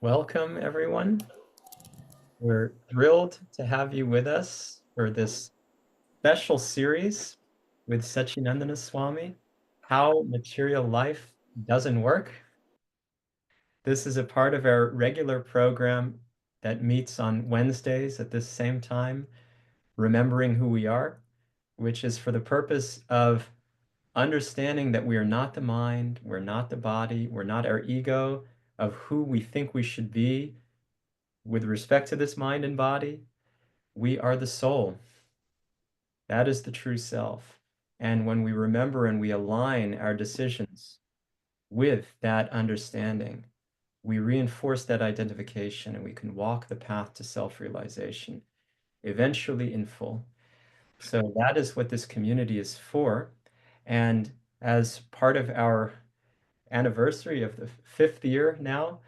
Welcome, everyone. We're thrilled to have you with us for this special series with Sacinandana Swami, How Material Life Doesn't Work. This is a part of our regular program that meets on Wednesdays at this same time, remembering who we are, which is for the purpose of understanding that we are not the mind, we're not the body, we're not our ego of who we think we should be with respect to this mind and body. We are the soul. That is the true self. And when we remember and we align our decisions with that understanding, we reinforce that identification and we can walk the path to self-realization, eventually in full. So that is what this community is for. And as part of our anniversary of the fifth year now,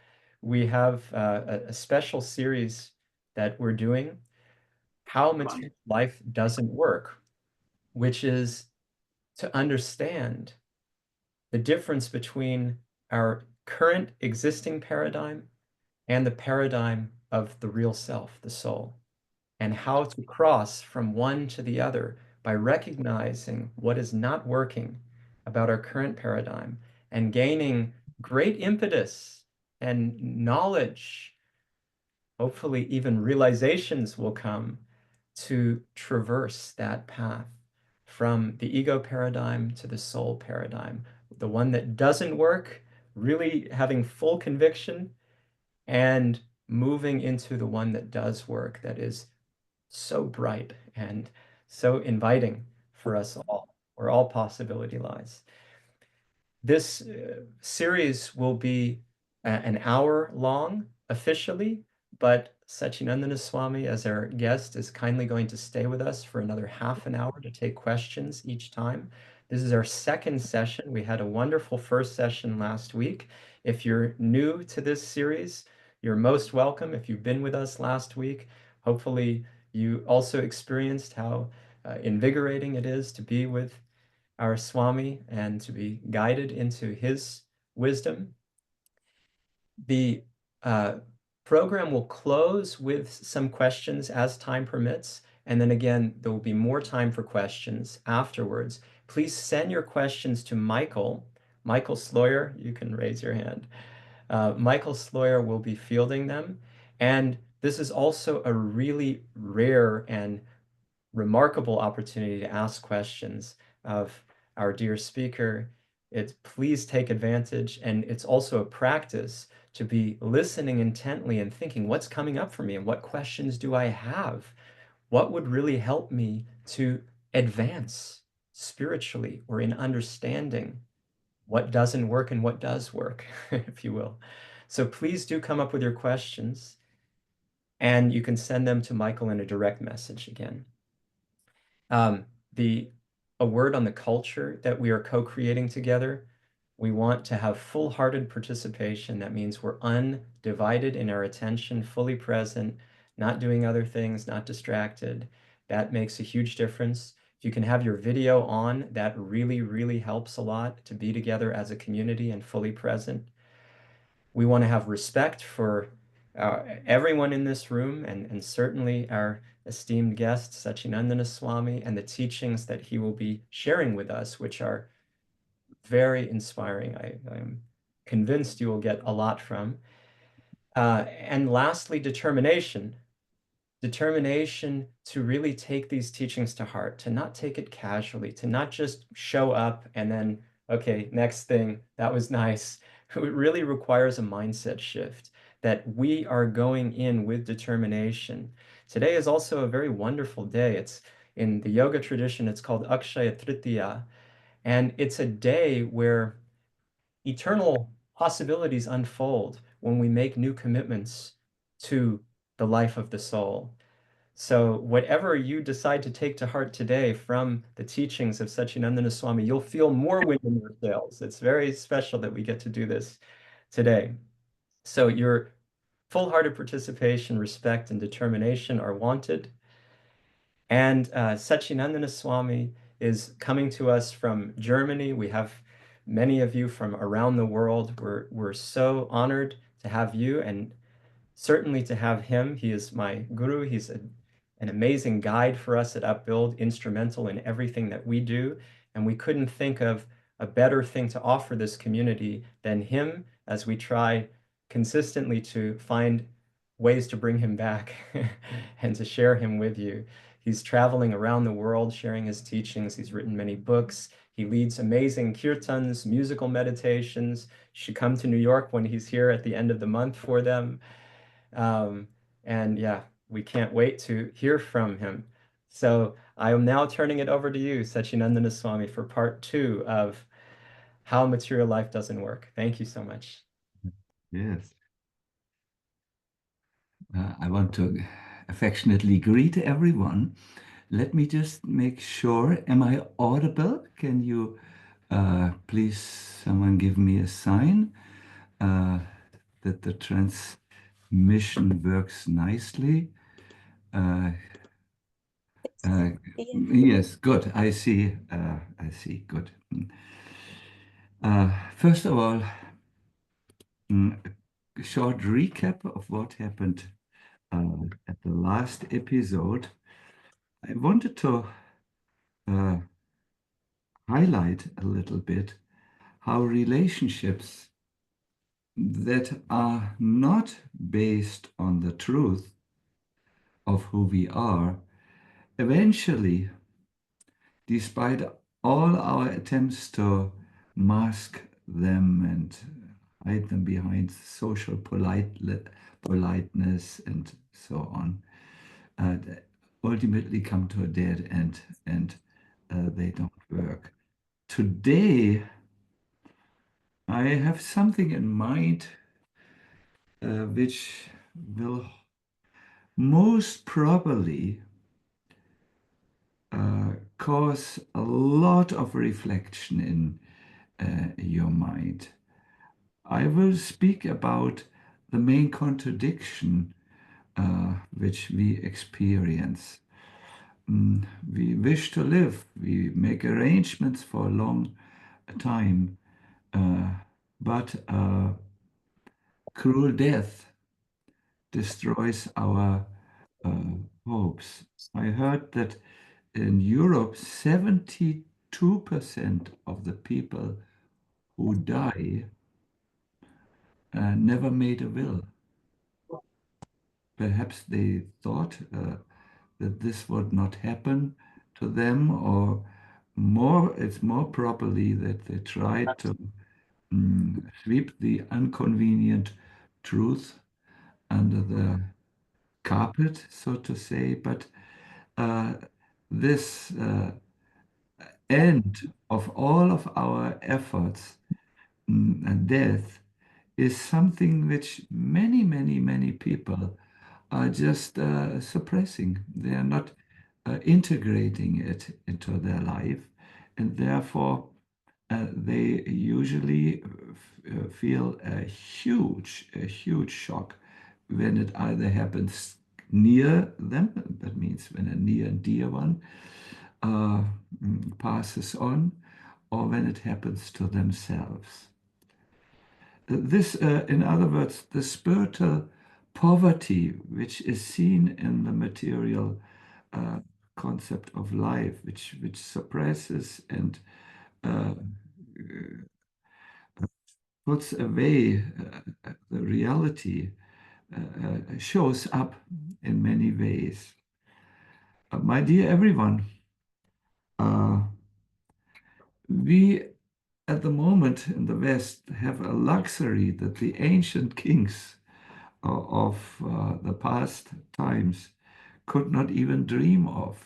we have a special series that we're doing, How Material Life Doesn't Work, which is to understand the difference between our current existing paradigm and the paradigm of the real self, the soul, and how to cross from one to the other by recognizing what is not working about our current paradigm and gaining great impetus and knowledge. Hopefully, even realizations will come to traverse that path from the ego paradigm to the soul paradigm, the one that doesn't work, really having full conviction, and moving into the one that does work, that is so bright and so inviting for us all, where all possibility lies. This series will be an hour long officially, but Sacinandana Swami, as our guest, is kindly going to stay with us for another half an hour to take questions each time. This is our second session. We had a wonderful first session last week. If you're new to this series, you're most welcome. If you've been with us last week, hopefully you also experienced how invigorating it is to be with our Swami and to be guided into his wisdom. The program will close with some questions as time permits. And then again, there will be more time for questions afterwards. Please send your questions to Michael. Michael Sloyer, you can raise your hand. Michael Sloyer will be fielding them. And this is also a really rare and remarkable opportunity to ask questions of our dear speaker. Please take advantage, and it's also a practice to be listening intently and thinking, what's coming up for me and what questions do I have? What would really help me to advance spiritually or in understanding what doesn't work and what does work, if you will. So please do come up with your questions, and you can send them to Michael in a direct message again. Um, the a word on the culture that we are co-creating together. We want to have full-hearted participation. That means we're undivided in our attention, fully present, not doing other things, not distracted. That makes a huge difference. If you can have your video on, that really, really helps a lot to be together as a community and fully present. We want to have respect for everyone in this room and certainly our esteemed guest, Sacinandana Swami, and the teachings that he will be sharing with us, which are very inspiring. I'm convinced you will get a lot from. And lastly, determination. Determination to really take these teachings to heart, to not take it casually, to not just show up and then, okay, next thing, that was nice. It really requires a mindset shift that we are going in with determination. Today is also a very wonderful day. It's in the yoga tradition, it's called Akshaya Tritiya, and it's a day where eternal possibilities unfold when we make new commitments to the life of the soul. So whatever you decide to take to heart today from the teachings of Sacinandana Swami, you'll feel more wind in your sails. It's very special that we get to do this today. So your full-hearted participation, respect, and determination are wanted. And Sacinandana Swami is coming to us from Germany. We have many of you from around the world. We're so honored to have you. And certainly to have him. He is my guru. He's an amazing guide for us at Upbuild, instrumental in everything that we do. And we couldn't think of a better thing to offer this community than him as we try consistently to find ways to bring him back and to share him with you. He's traveling around the world sharing his teachings. He's written many books. He leads amazing kirtans, musical meditations. You should come to New York when he's here at the end of the month for them. Um, and yeah, we can't wait to hear from him. So I am now turning it over to you, Sacinandana Swami, for part two of How Material Life Doesn't Work. Thank you so much. Yes. I want to affectionately greet everyone. Let me just make sure, am I audible? Can you please someone give me a sign that the transmission works nicely? Uh, yes, good. I see. Good. First of all, a short recap of what happened at the last episode. I wanted to uh, highlight a little bit how relationships that are not based on the truth of who we are eventually, despite all our attempts to mask them and hide them behind social politeness and so on, ultimately come to a dead end, and they don't work. Today, I have something in mind which will most probably cause a lot of reflection in your mind. I will speak about the main contradiction which we experience. We wish to live, we make arrangements for a long time, but cruel death destroys our hopes. I heard that in Europe, 72% of the people who die never made a will. Perhaps they thought that this would not happen to them, or it's more probably that they tried to sweep the inconvenient truth under the carpet, so to say. But this end of all of our efforts and death is something which many, many, many people are just suppressing. They are not integrating it into their life, and therefore they usually feel a huge shock when it either happens near them, that means when a near and dear one uh, passes on, or when it happens to themselves. This, in other words, the spiritual poverty which is seen in the material concept of life, which suppresses and uh, puts away the reality, shows up in many ways. My dear everyone, we at the moment in the West have a luxury that the ancient kings of the past times could not even dream of,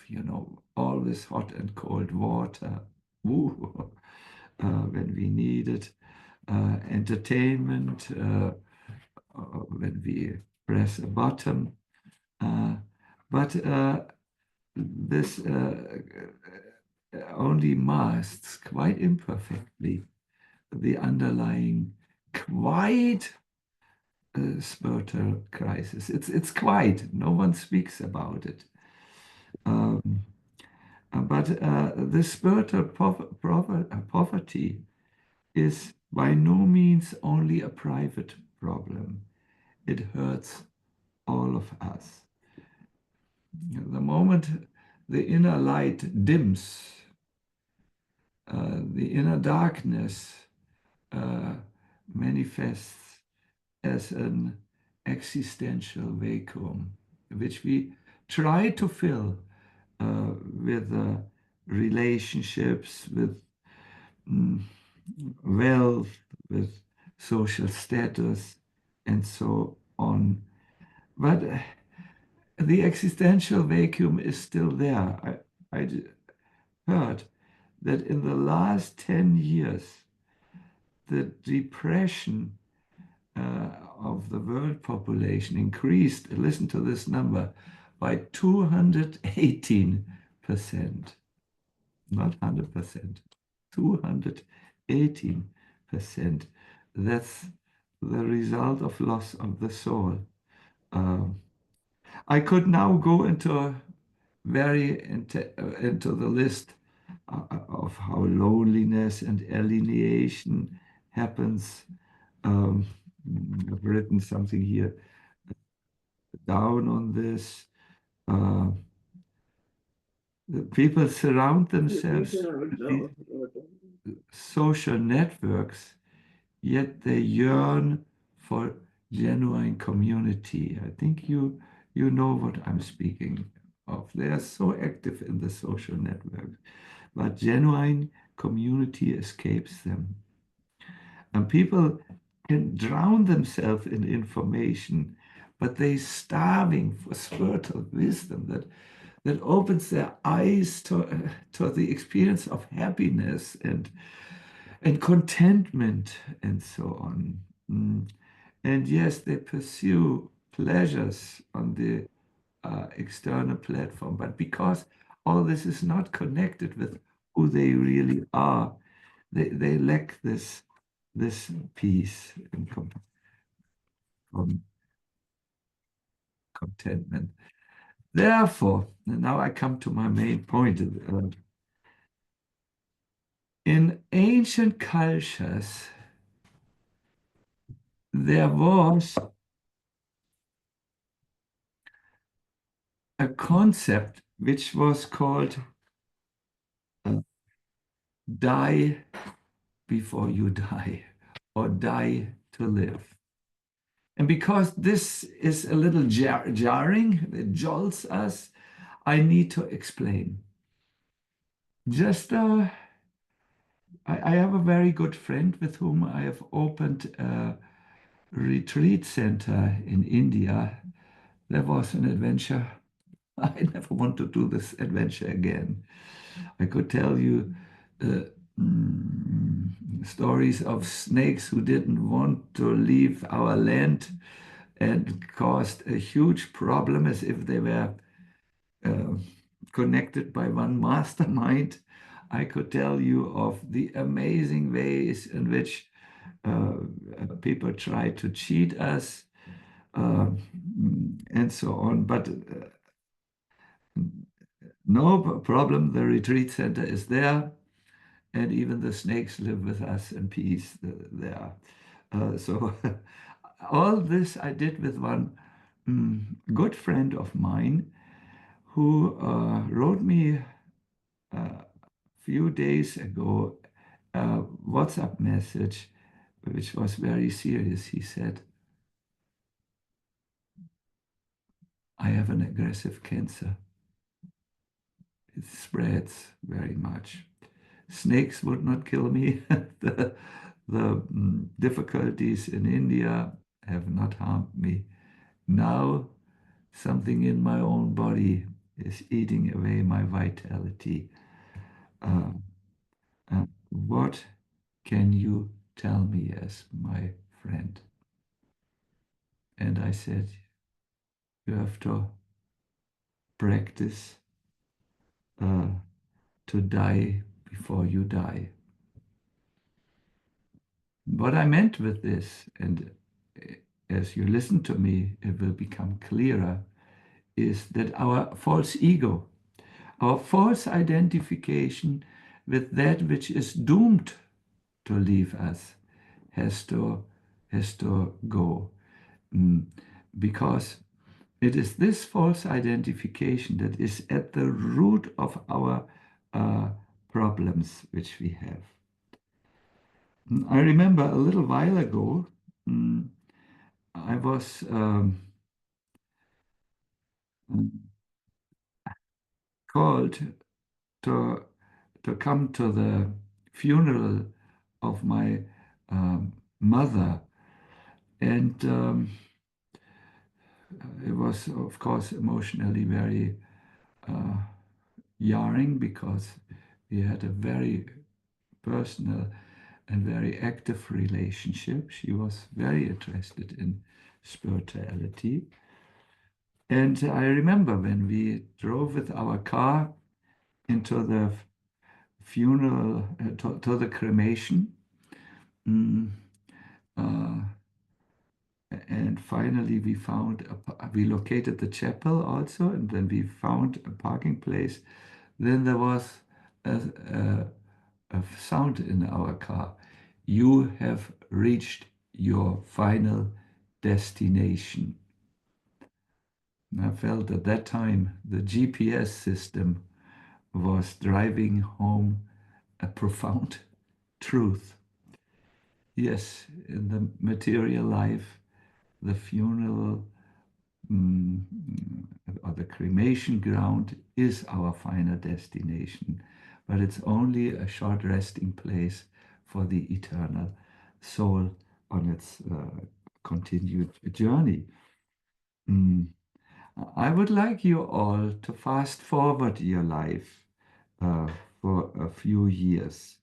all this hot and cold water, when we needed entertainment, when we press a button. But this only masks quite imperfectly the underlying quite spiritual crisis. It's quiet. No one speaks about it. But this spiritual poverty is by no means only a private problem. It hurts all of us. The moment the inner light dims, the inner darkness manifests as an existential vacuum, which we try to fill with relationships, with mm, wealth, with social status, and so on. But the existential vacuum is still there. I heard that in the last 10 years, the depression of the world population increased, listen to this number, by 218%, not 100%, 218%. That's the result of loss of the soul. I could now go into into the list of how loneliness and alienation happens. I've written something here down on this. The people surround themselves with these social networks, yet they yearn for genuine community. I think you know what I'm speaking of. They are so active in the social network, but genuine community escapes them. And people can drown themselves in information, but they're starving for spiritual wisdom that opens their eyes to the experience of happiness and contentment and so on. And yes, they pursue pleasures on the external platform, but because all this is not connected with who they really are, they lack this peace and contentment. Therefore, and now I come to my main point. In ancient cultures, there was a concept which was called die before you die, or die to live. And because this is a little jarring, it jolts us, I need to explain. Just, I have a very good friend with whom I have opened a retreat center in India. There was an adventure. I never want to do this adventure again. I could tell you stories of snakes who didn't want to leave our land and caused a huge problem as if they were connected by one mastermind. I could tell you of the amazing ways in which people try to cheat us and so on. But no problem, the retreat center is there, and even the snakes live with us in peace there. So all this I did with one good friend of mine who wrote me a few days ago a WhatsApp message, which was very serious. He said, I have an aggressive cancer. It spreads very much. Snakes would not kill me. the difficulties in India have not harmed me. Now, something in my own body is eating away my vitality. What can you tell me as my friend? And I said, you have to practice to die before you die. What I meant with this, and as you listen to me, it will become clearer, is that our false ego, our false identification with that which is doomed to leave us, has to go. Because It is this false identification that is at the root of our uh, problems which we have. I remember a little while ago, mm, I was called to come to the funeral of my mother, and it was, of course, emotionally very uh, jarring because we had a very personal and very active relationship. She was very interested in spirituality. And I remember when we drove with our car into the funeral, to the cremation, mm, uh, and finally we located the chapel also, and then we found a parking place. Then there was a, a, a sound in our car. You have reached your final destination. And I felt at that time the GPS system was driving home a profound truth. Yes, in the material life, the funeral mm, or the cremation ground is our final destination, but it's only a short resting place for the eternal soul on its continued journey. Mm. I would like you all to fast forward your life uh, for a few years.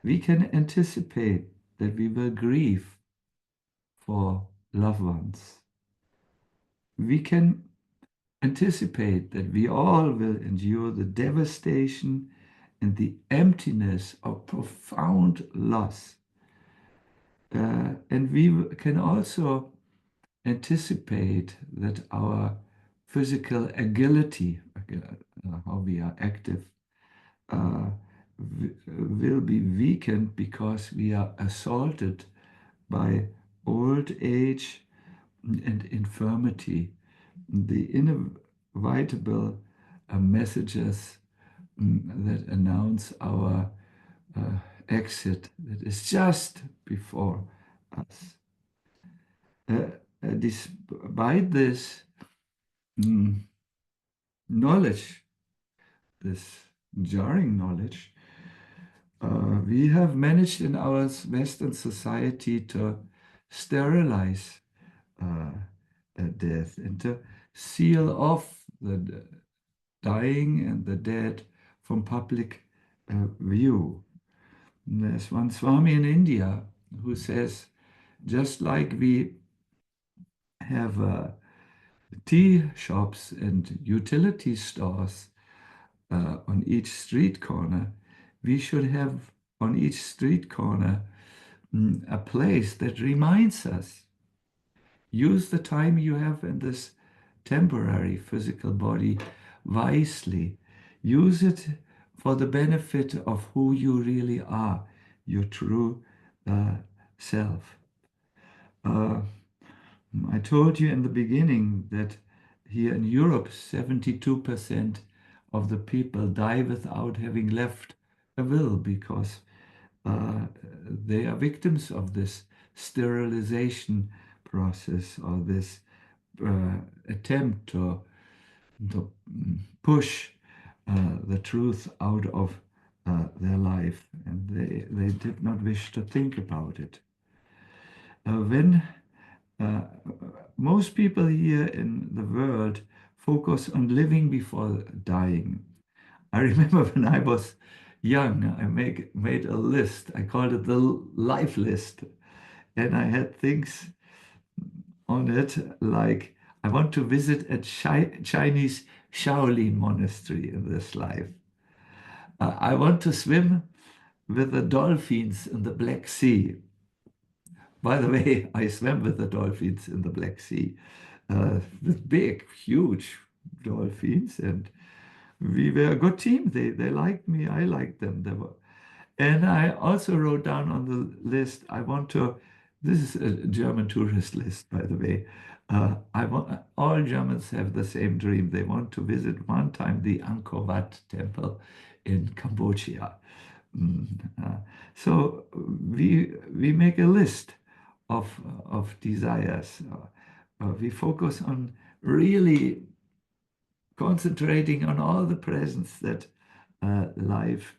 We can anticipate that we will grieve for loved ones. We can anticipate that we all will endure the devastation and the emptiness of profound loss. And we can also anticipate that our physical agility, how we are active, uh, will be weakened because we are assaulted by old age and infirmity. The inevitable messages that announce our exit that is just before us. Despite this mm, knowledge, this jarring knowledge, we have managed in our Western society to sterilize death and to seal off the dying and the dead from public view. There's one Swami in India who says, just like we have tea shops and utility stores on each street corner, we should have on each street corner a place that reminds us, use the time you have in this temporary physical body wisely. Use it for the benefit of who you really are, your true self. Uh, I told you in the beginning that here in Europe, 72% of the people die without having left a will because they are victims of this sterilization process or this attempt to push the truth out of their life, and they did not wish to think about it. When most people here in the world focus on living before dying. I remember when I was young, I made a list. I called it the life list. And I had things on it like I want to visit a Chinese Shaolin monastery in this life. I want to swim with the dolphins in the Black Sea. By the way, I swam with the dolphins in the Black Sea, with big, huge dolphins, and we were a good team. They liked me, I liked them. And I also wrote down on the list, I want to This is a German tourist list, by the way. I want all Germans have the same dream. They want to visit one time the Angkor Wat temple in Cambodia. Mm, uh, so we make a list of desires. We focus on really concentrating on all the presents that life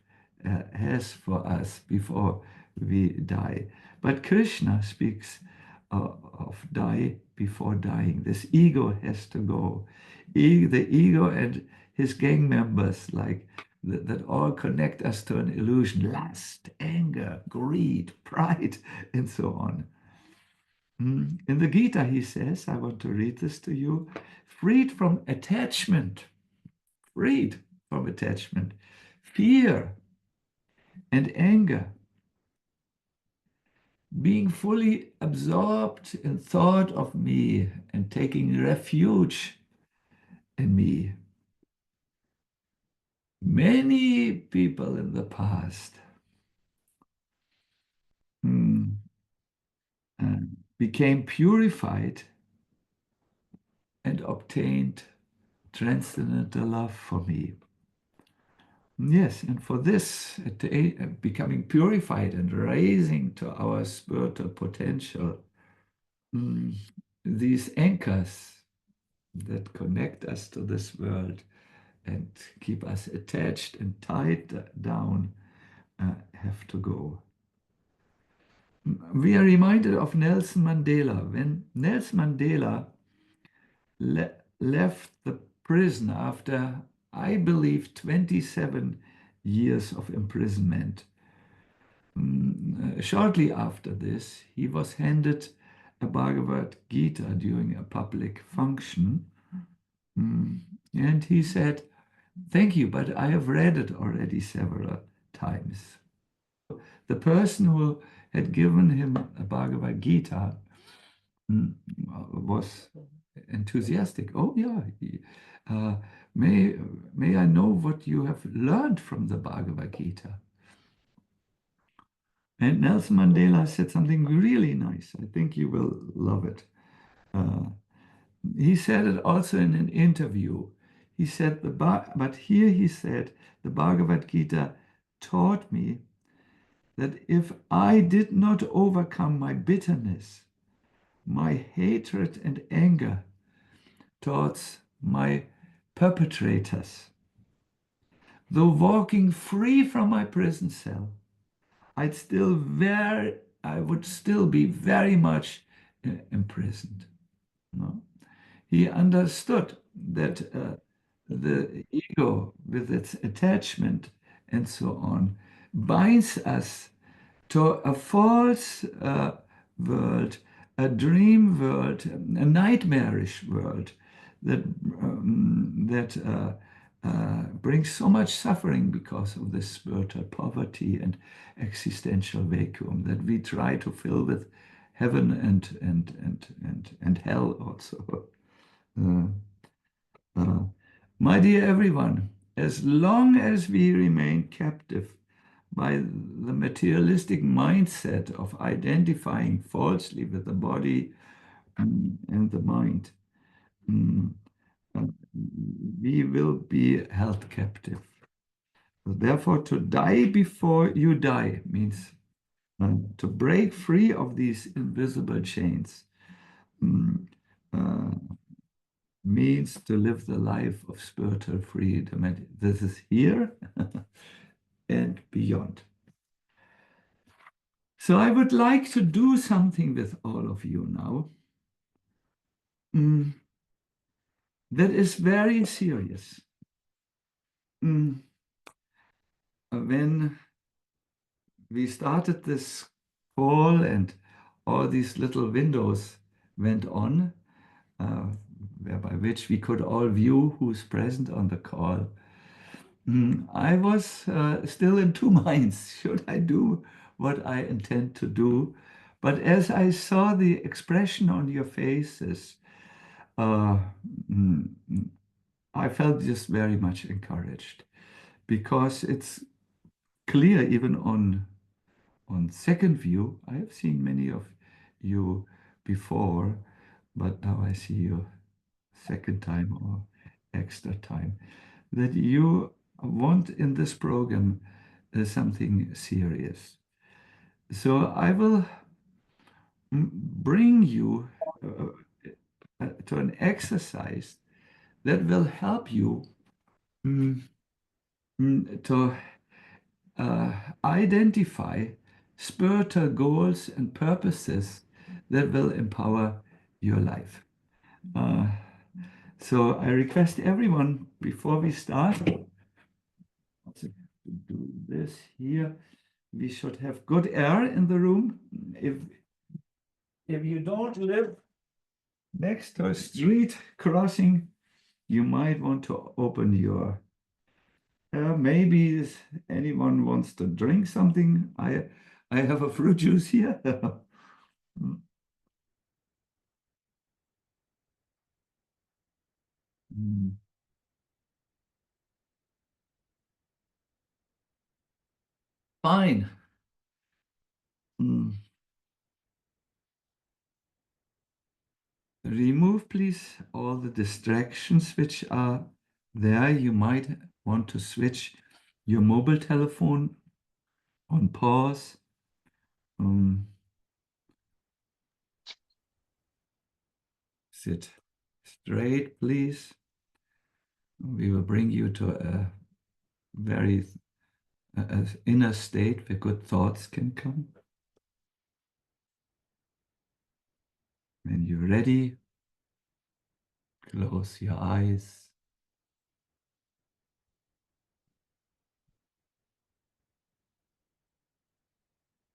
has for us before we die. But Krishna speaks of die before dying. This ego has to go. The ego and his gang members, like that all connect us to an illusion, lust, anger, greed, pride, and so on. In the Gita, he says, I want to read this to you, freed from attachment, freed from attachment, fear, and anger, being fully absorbed in thought of me and taking refuge in me. Many people in the past mm, became purified and obtained transcendental love for me. Yes, and for this, becoming purified and raising to our spiritual potential, these anchors that connect us to this world and keep us attached and tied down have to go. We are reminded of Nelson Mandela. When Nelson Mandela left the prison after, I believe, 27 years of imprisonment, shortly after this, he was handed a Bhagavad Gita during a public function. And he said, thank you, but I have read it already several times. The person who had given him a Bhagavad Gita was enthusiastic. Oh, yeah. May I know what you have learned from the Bhagavad Gita? And Nelson Mandela said something really nice. I think you will love it. He said it also in an interview. He said, but here he said, the Bhagavad Gita taught me that if I did not overcome my bitterness, my hatred and anger towards my perpetrators, though walking free from my prison cell, I would still be very much imprisoned. No? He understood that the ego, with its attachment and so on, binds us to a false world, a dream world, a nightmarish world that brings so much suffering because of this spiritual poverty and existential vacuum that we try to fill with heaven and hell also. My dear everyone, as long as we remain captive by the materialistic mindset of identifying falsely with the body and the mind, we will be held captive. Therefore, to die before you die means to break free of these invisible chains. Means to live the life of spiritual freedom. And this is here and beyond. So I would like to do something with all of you now that is very serious. When we started this call and all these little windows went on, by which we could all view who's present on the call, I was still in two minds. Should I do what I intend to do? But as I saw the expression on your faces, I felt just very much encouraged, because it's clear even on second view. I have seen many of you before, but now I see you second time or extra time, that you want in this program something serious. So I will bring you to an exercise that will help you mm, to identify spiritual goals and purposes that will empower your life. Uh, so I request everyone before we start to do this here. We should have good air in the room. If you don't live next to a street crossing, you might want to open your maybe anyone wants to drink something. I have a fruit juice here. Mm. Fine. Mm. Remove, please, all the distractions which are there. You might want to switch your mobile telephone on pause. Sit straight, please. We will bring you to a very inner state where good thoughts can come. When you're ready, close your eyes.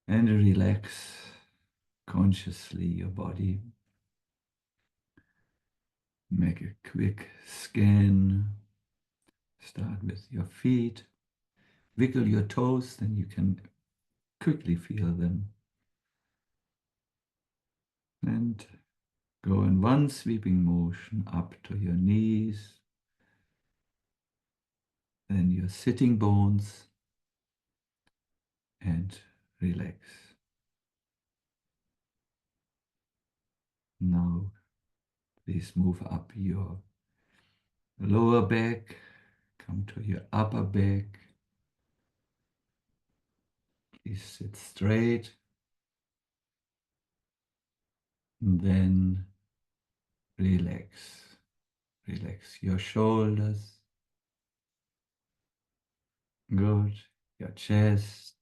And relax consciously your body. Make a quick scan. Start with your feet. Wiggle your toes, then you can quickly feel them. And go in one sweeping motion up to your knees, then your sitting bones, and relax. Now, please move up your lower back, come to your upper back. Please sit straight. And then relax. Relax your shoulders. Good. Your chest.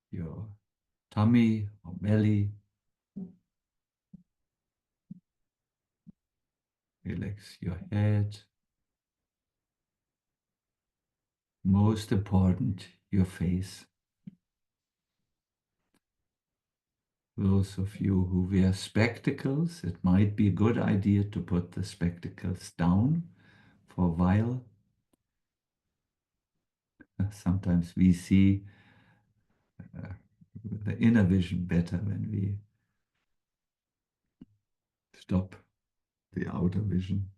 Your tummy or belly. Relax your head. Most important, your face. Those of you who wear spectacles, it might be a good idea to put the spectacles down for a while. Sometimes we see the inner vision better when we stop the outer vision.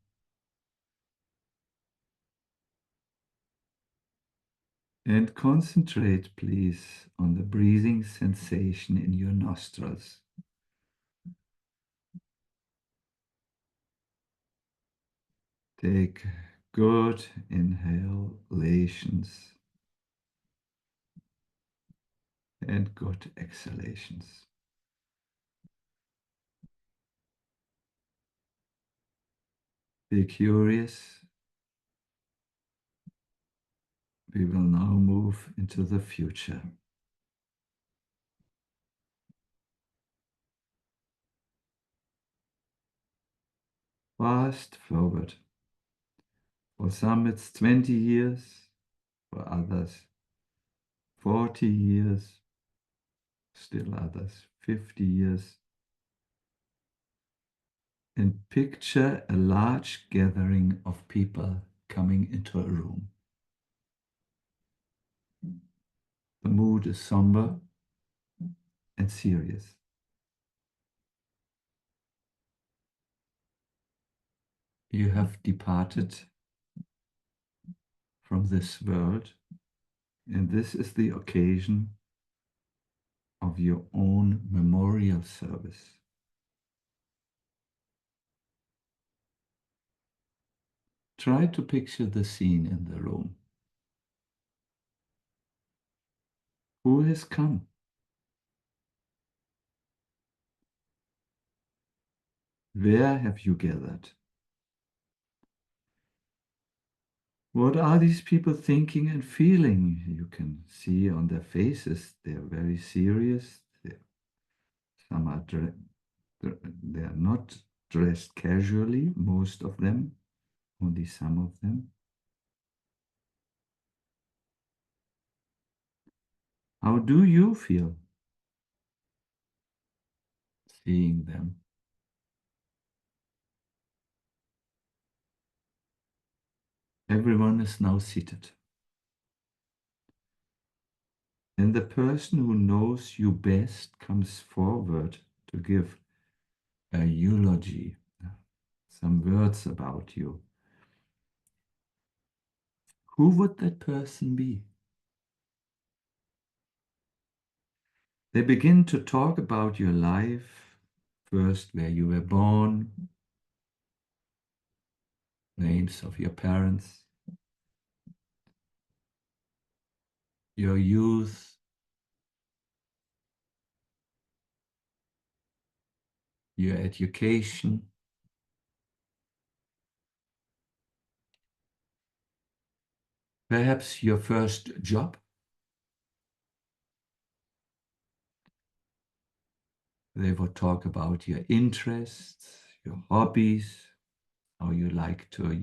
And concentrate, please, on the breathing sensation in your nostrils. Take good inhalations and good exhalations. Be curious. We will now move into the future. Fast forward. For some it's 20 years, for others 40 years, still others 50 years. And picture a large gathering of people coming into a room. The mood is somber and serious. You have departed from this world, and this is the occasion of your own memorial service. Try to picture the scene in the room. Who has come? Where have you gathered? What are these people thinking and feeling? You can see on their faces they're very serious. Some are they're not dressed casually, most of them, only some of them. How do you feel seeing them? Everyone is now seated. And the person who knows you best comes forward to give a eulogy, some words about you. Who would that person be? They begin to talk about your life, first where you were born, names of your parents, your youth, your education, perhaps your first job. They will talk about your interests, your hobbies, how you like to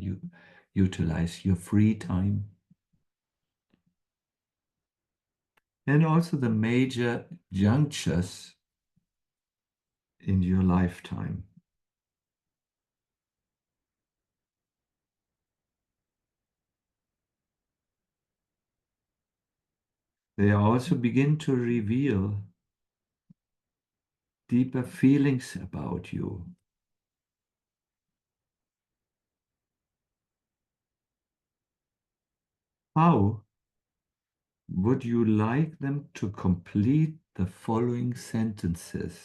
utilize your free time. And also the major junctures in your lifetime. They also begin to reveal deeper feelings about you. How would you like them to complete the following sentences?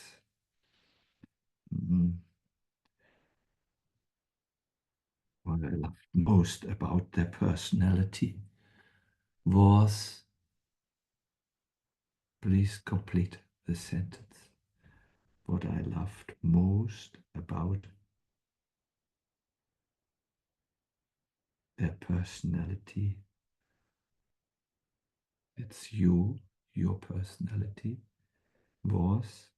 What I loved most about their personality was, please complete the sentence. What I loved most about their personality. It's you, your personality was.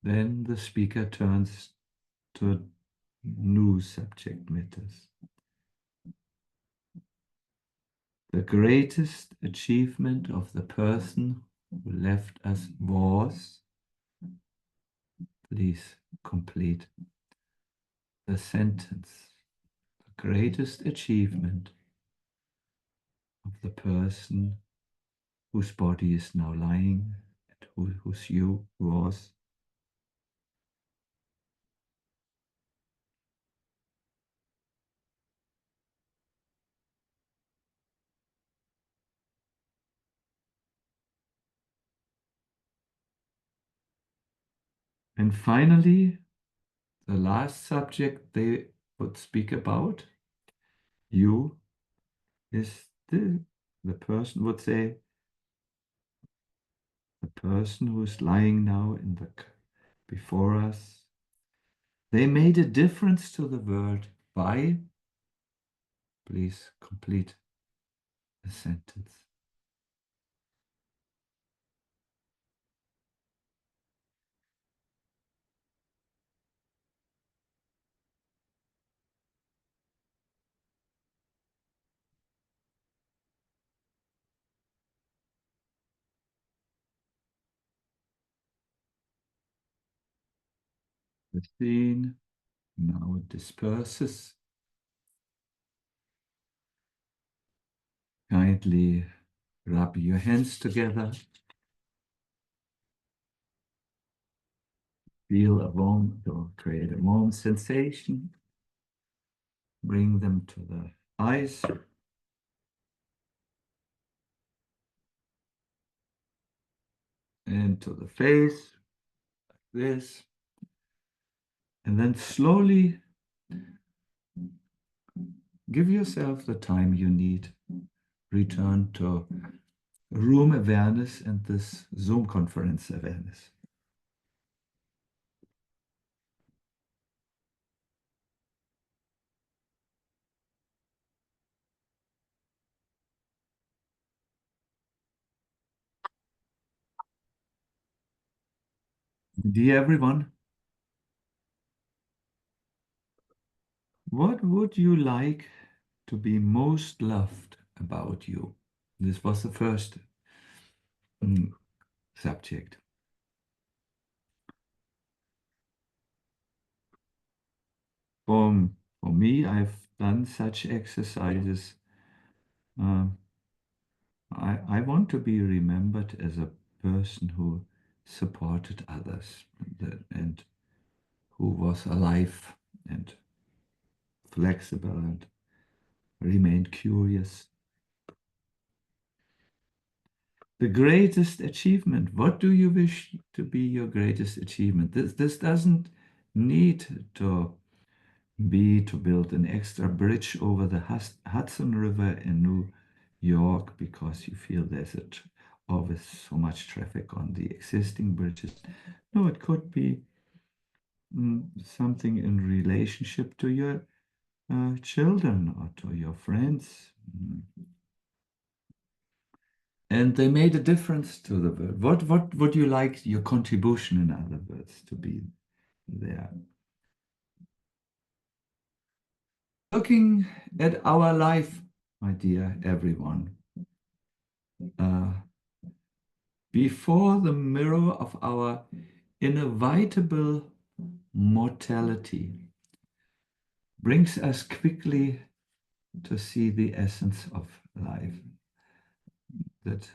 Then the speaker turns to new subject matters. The greatest achievement of the person who left us was, please complete the sentence. The greatest achievement of the person whose body is now lying, and whose you was. And finally, the last subject they would speak about, you, is the person would say, the person who is lying now before us. They made a difference to the world by, please complete the sentence. The scene now disperses. Kindly rub your hands together. Feel a warm, to create a warm sensation. Bring them to the eyes. And to the face, like this. And then slowly give yourself the time you need. Return to room awareness and this Zoom conference awareness. Dear everyone, what would you like to be most loved about you? This was the first subject. For, for me, I've done such exercises. I want to be remembered as a person who supported others and who was alive and flexible and remained curious. The greatest achievement. What do you wish to be your greatest achievement? This doesn't need to be to build an extra bridge over the Hudson River in New York because you feel there's always so much traffic on the existing bridges. No, it could be something in relationship to your children or to your friends. And they made a difference to the world. What would you like your contribution, in other words, to be there? Looking at our life, my dear everyone, before the mirror of our inevitable mortality brings us quickly to see the essence of life. That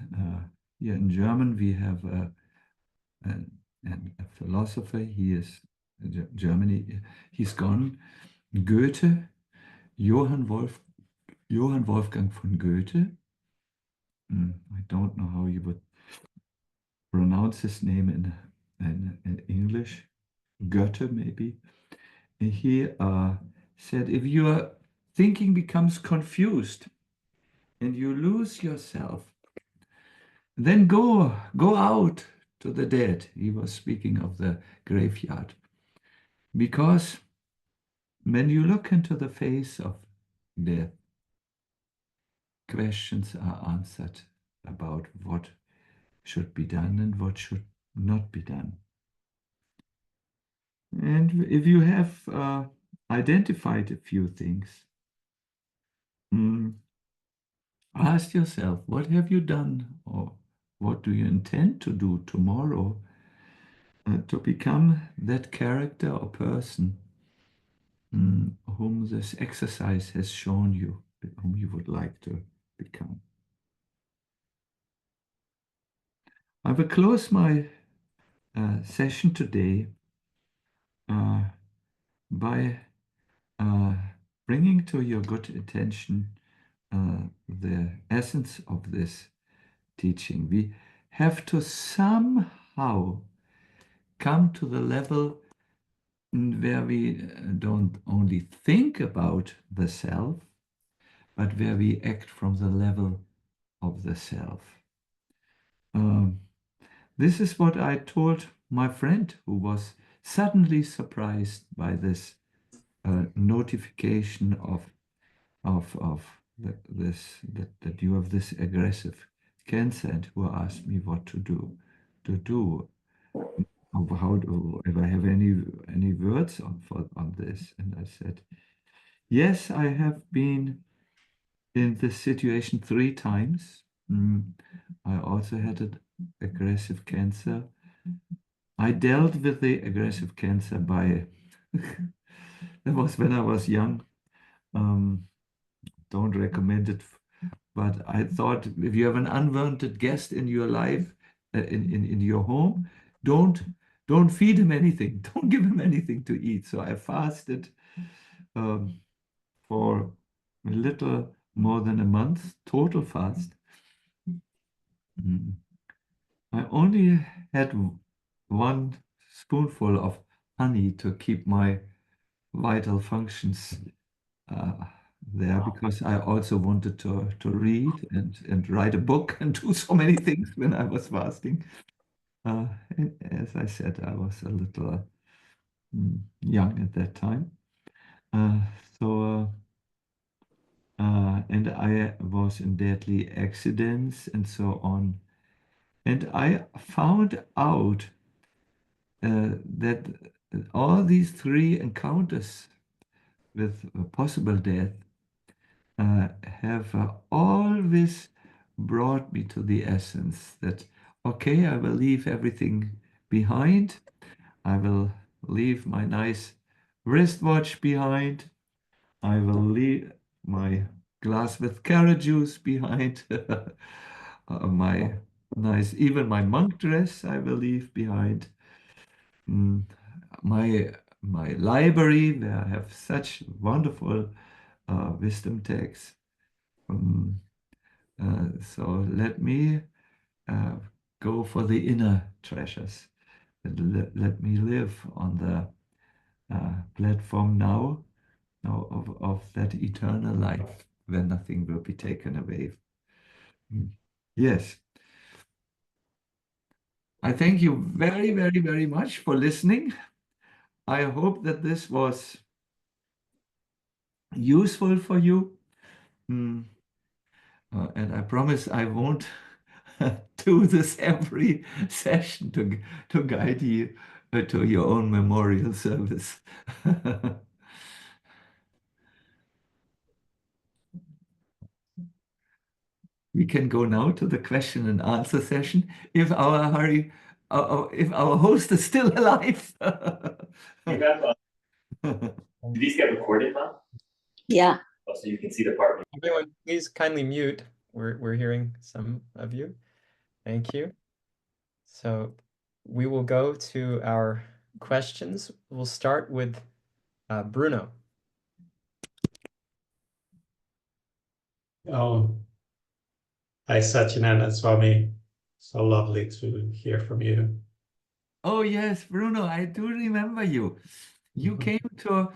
here in German we have a philosopher, he is Germany, he's gone, Goethe, Johann Wolfgang von Goethe. I don't know how you would pronounce his name in English. Goethe, maybe. And he said, if your thinking becomes confused and you lose yourself, then go out to the dead. He was speaking of the graveyard. Because when you look into the face of death, questions are answered about what should be done and what should not be done. And if you have identified a few things, ask yourself, what have you done or what do you intend to do tomorrow to become that character or person whom this exercise has shown you, whom you would like to become. I will close my session today by bringing to your good attention the essence of this teaching. We have to somehow come to the level where we don't only think about the self, but where we act from the level of the self. This is what I told my friend who was suddenly surprised by this notification that you have this aggressive cancer, and who asked me what to do. How do if I have any words on this? And I said, yes, I have been in this situation 3 times. I also had an aggressive cancer. I dealt with the aggressive cancer by that was when I was young. Don't recommend it, but I thought if you have an unwanted guest in your life, in your home, don't don't feed him anything. Don't give him anything to eat. So I fasted um, for a little more than a month, total fast. Mm. I only had one spoonful of honey to keep my vital functions uh, there because I also wanted to read and write a book and do so many things when I was fasting. And as I said, I was a little young at that time. Uh, so, and I was in deadly accidents and so on. And I found out that all these three encounters with possible death have always brought me to the essence that, okay, I will leave everything behind. I will leave my nice wristwatch behind. I will leave my glass with carrot juice behind. My nice, even my monk dress I will leave behind. Mm, my library where I have such wonderful wisdom texts. Um, so let me uh, go for the inner treasures. Let me live on the platform now of that eternal life where nothing will be taken away. Mm. Yes. I thank you very, very, very much for listening. I hope that this was useful for you. Mm. And I promise I won't do this every session to guide you to your own memorial service. We can go now to the question and answer session if if our host is still alive. You have, do these get recorded, Mom? Yeah. Oh, so you can see the part. Everyone, please kindly mute. We're hearing some of you. Thank you. So we will go to our questions. We'll start with Bruno. Oh, hi, Sacinandana Swami. So lovely to hear from you. Oh yes, Bruno, I do remember you. You came to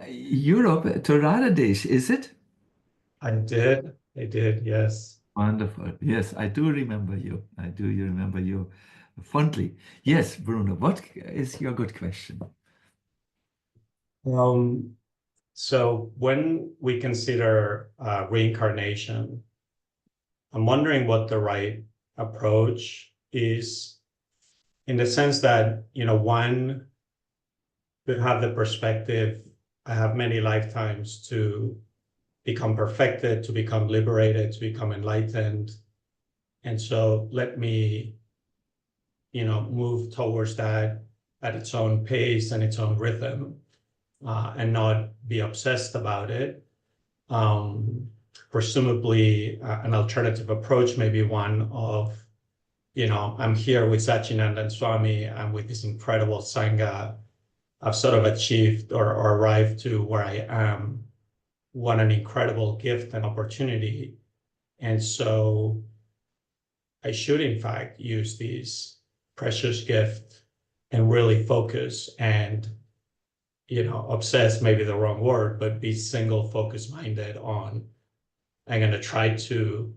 Europe to Radadesh, is it? I did, yes. Wonderful. Yes, I do remember you. I do remember you fondly. Yes, Bruno, what is your good question? Um, so when we consider reincarnation, I'm wondering what the right approach is in the sense that, one could have the perspective, I have many lifetimes to become perfected, to become liberated, to become enlightened. And so let me, move towards that at its own pace and its own rhythm, and not be obsessed about it. Presumably, an alternative approach may be one of, I'm here with Sacinandana Swami, I'm with this incredible Sangha. I've sort of achieved or arrived to where I am. What an incredible gift and opportunity. And so I should, in fact, use this precious gift and really focus and, obsess, maybe the wrong word, but be single focus minded on, I'm going to try to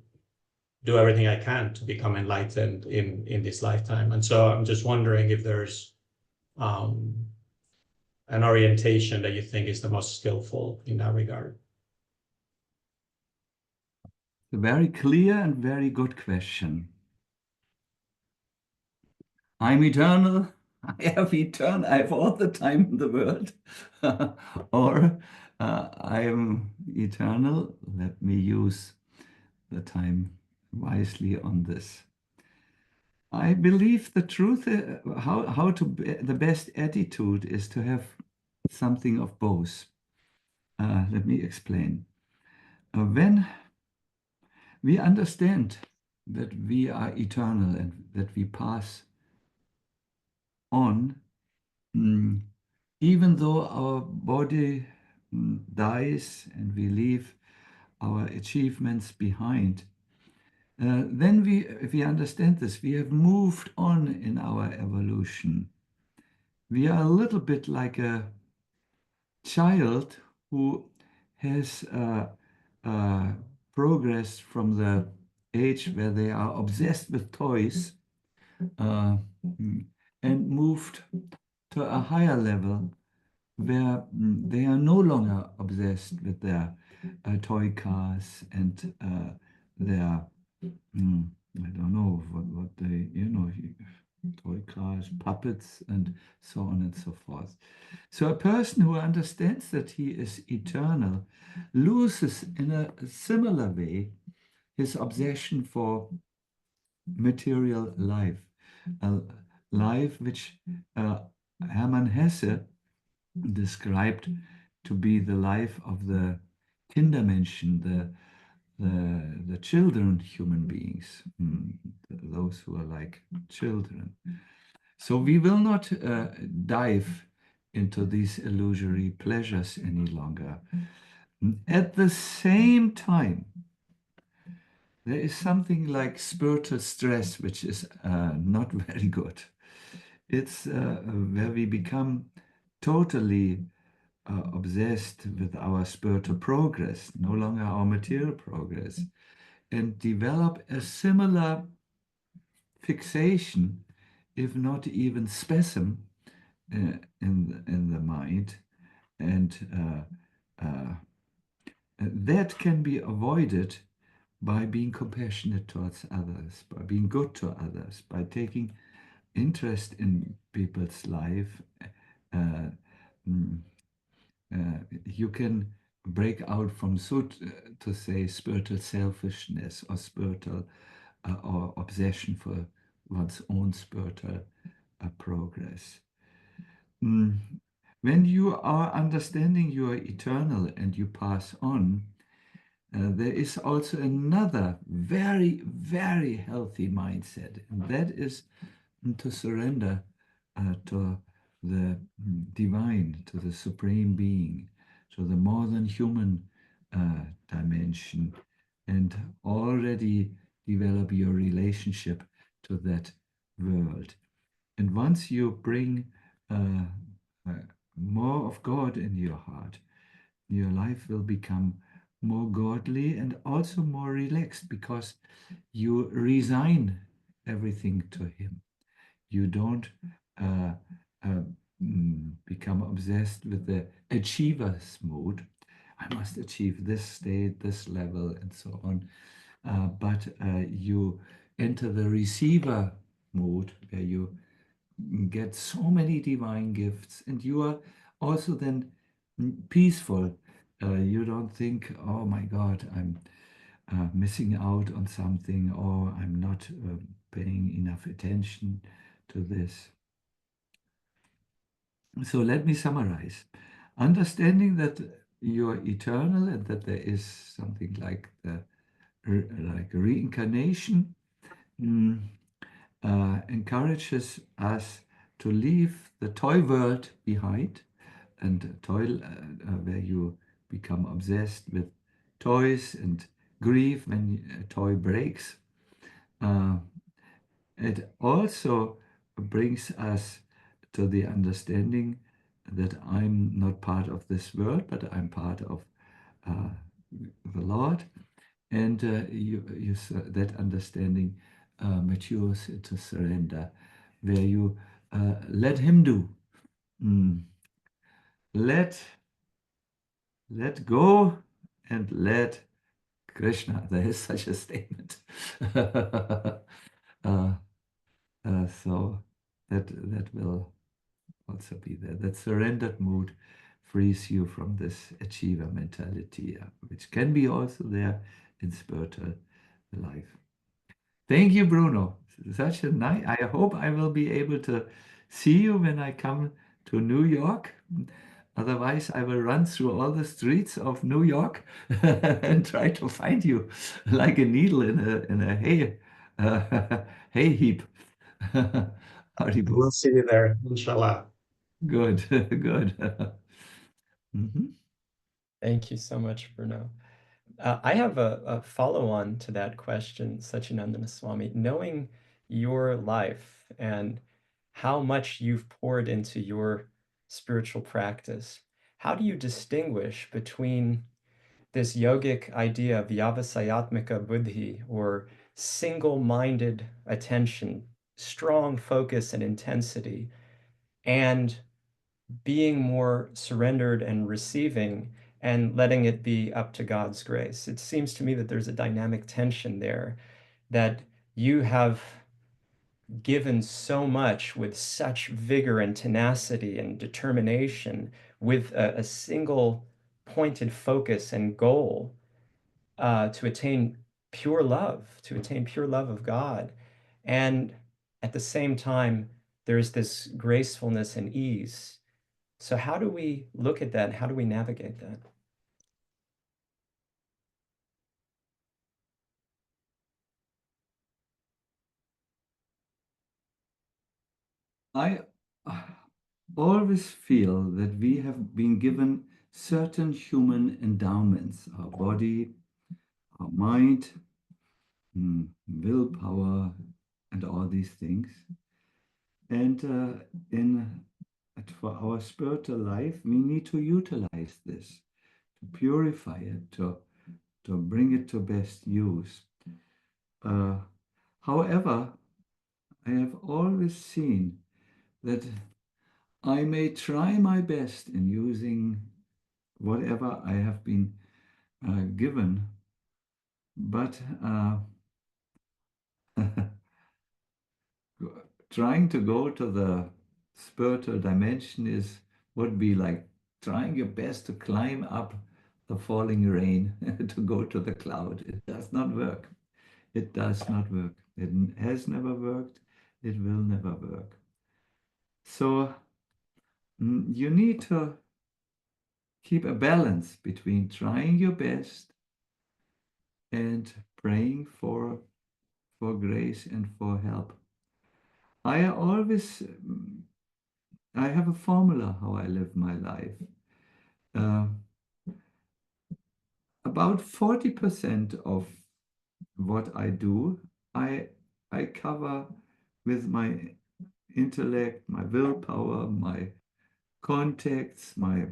do everything I can to become enlightened in this lifetime. And so I'm just wondering if there's an orientation that you think is the most skillful in that regard. A very clear and very good question. I'm eternal. I have all the time in the world. Or I am eternal. Let me use the time wisely on this. I believe the truth, how to be, the best attitude is to have something of both. Let me explain. When we understand that we are eternal and that we pass on, even though our body dies and we leave our achievements behind, then if we understand this, we have moved on in our evolution. We are a little bit like a child who has progressed from the age where they are obsessed with toys and moved to a higher level where they are no longer obsessed with their toy cars and their, I don't know what they, toy cars, puppets, and so on and so forth. So a person who understands that he is eternal loses in a similar way his obsession for material life, a life which Hermann Hesse described to be the life of the Kindermenschen, the children human beings, those who are like children. So we will not dive into these illusory pleasures any longer. At the same time, there is something like spiritual stress, which is not very good. It's where we become totally obsessed with our spiritual progress, no longer our material progress, and develop a similar fixation, if not even spasm, in the mind. And that can be avoided by being compassionate towards others, by being good to others, by taking interest in people's life. You can break out from, so to say, spiritual selfishness or spiritual or obsession for one's own spiritual progress. When you are understanding you are eternal and you pass on, there is also another very, very healthy mindset, and that is to surrender to the divine, to the supreme being, to the more than human dimension, and already develop your relationship to that world. And once you bring more of God in your heart, your life will become more godly and also more relaxed, because you resign everything to Him. You don't become obsessed with the achiever's mode. I must achieve this state, this level, and so on. But you enter the receiver mode, where you get so many divine gifts, and you are also then peaceful. You don't think, oh my God, I'm missing out on something, or I'm not paying enough attention to this. So let me summarize. Understanding that you're eternal and that there is something like reincarnation encourages us to leave the toy world behind, and toy where you become obsessed with toys and grieve when a toy breaks. It also brings us to the understanding that I'm not part of this world, but I'm part of the Lord. And that understanding matures into surrender, where you let Him do. Let go and let Krishna. There is such a statement. So that will also be there. That surrendered mood frees you from this achiever mentality, which can be also there in spiritual life. Thank you, Bruno. Such a nice. I hope I will be able to see you when I come to New York. Otherwise, I will run through all the streets of New York and try to find you like a needle in a hay hay heap. Haribol. We'll see you there, inshallah. Good, good. Thank you so much, Bruno. I have a follow-on to that question, Sacinandana Swami. Knowing your life and how much you've poured into your spiritual practice, how do you distinguish between this yogic idea of vyavasayatmika buddhi, or single-minded attention, strong focus and intensity, and being more surrendered and receiving and letting it be up to God's grace? It seems to me that there's a dynamic tension there, that you have given so much with such vigor and tenacity and determination, with a single pointed focus and goal, to attain to attain pure love of God. And at the same time, there's this gracefulness and ease. So how do we look at that? And how do we navigate that? I always feel that we have been given certain human endowments, our body, our mind, willpower, and all these things. And for our spiritual life, we need to utilize this, to purify it, to bring it to best use. However, I have always seen that I may try my best in using whatever I have been given, but trying to go to the spiritual dimension would be like trying your best to climb up the falling rain to go to the cloud. It does not work. It does not work. It has never worked. It will never work. So you need to keep a balance between trying your best and praying for grace and for help. I have a formula how I live my life. About 40% of what I do, I cover with my intellect, my willpower, my contacts, my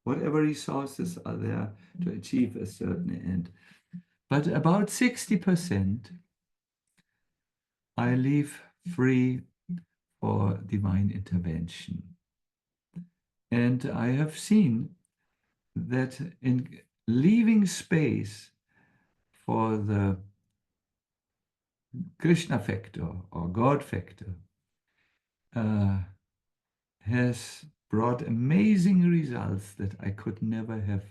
whatever resources are there to achieve a certain end. But about 60% I leave free for divine intervention. And I have seen that in leaving space for the Krishna factor or God factor has brought amazing results that I could never have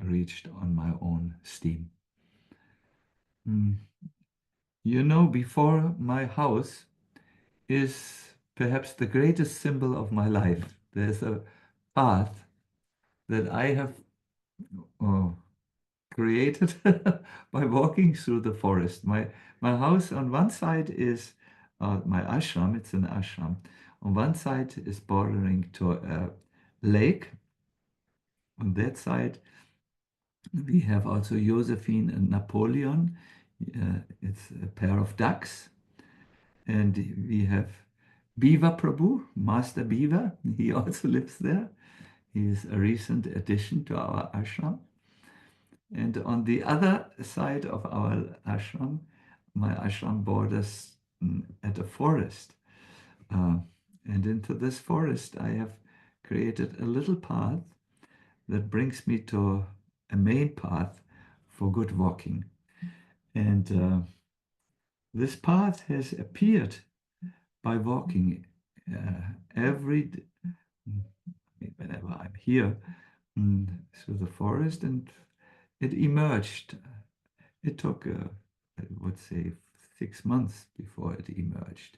reached on my own steam. You know, before my house is perhaps the greatest symbol of my life. There's a path that I have created by walking through the forest. My house on one side is my ashram. It's an ashram. On one side is bordering to a lake. On that side, we have also Josephine and Napoleon. It's a pair of ducks. And we have Beaver Prabhu, Master Beaver. He also lives there. He is a recent addition to our ashram. And on the other side of our ashram, my ashram borders at a forest. And into this forest, I have created a little path that brings me to a main path for good walking. And this path has appeared by walking whenever I'm here through the forest, and it emerged. It took, I would say, 6 months before it emerged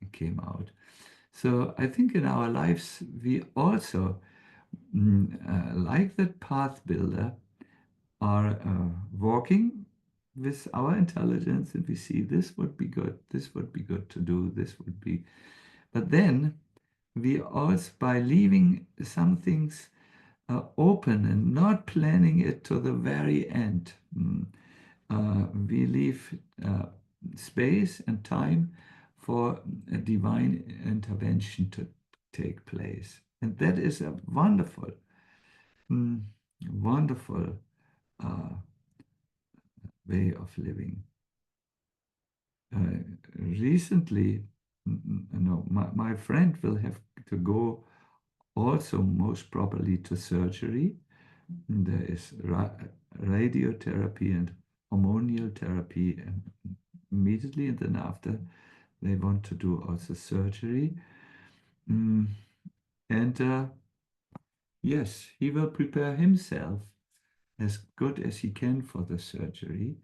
and came out. So I think in our lives, we also, like that path builder, are walking with our intelligence, and we see this would be good, this would be good to do, this would be. But then we also, by leaving some things open and not planning it to the very end, we leave space and time for a divine intervention to take place. And that is a wonderful, wonderful way of living. Recently, my friend will have to go also most probably to surgery. There is radiotherapy and hormonal therapy immediately, and then after they want to do also surgery. Yes, he will prepare himself as good as he can for the surgery,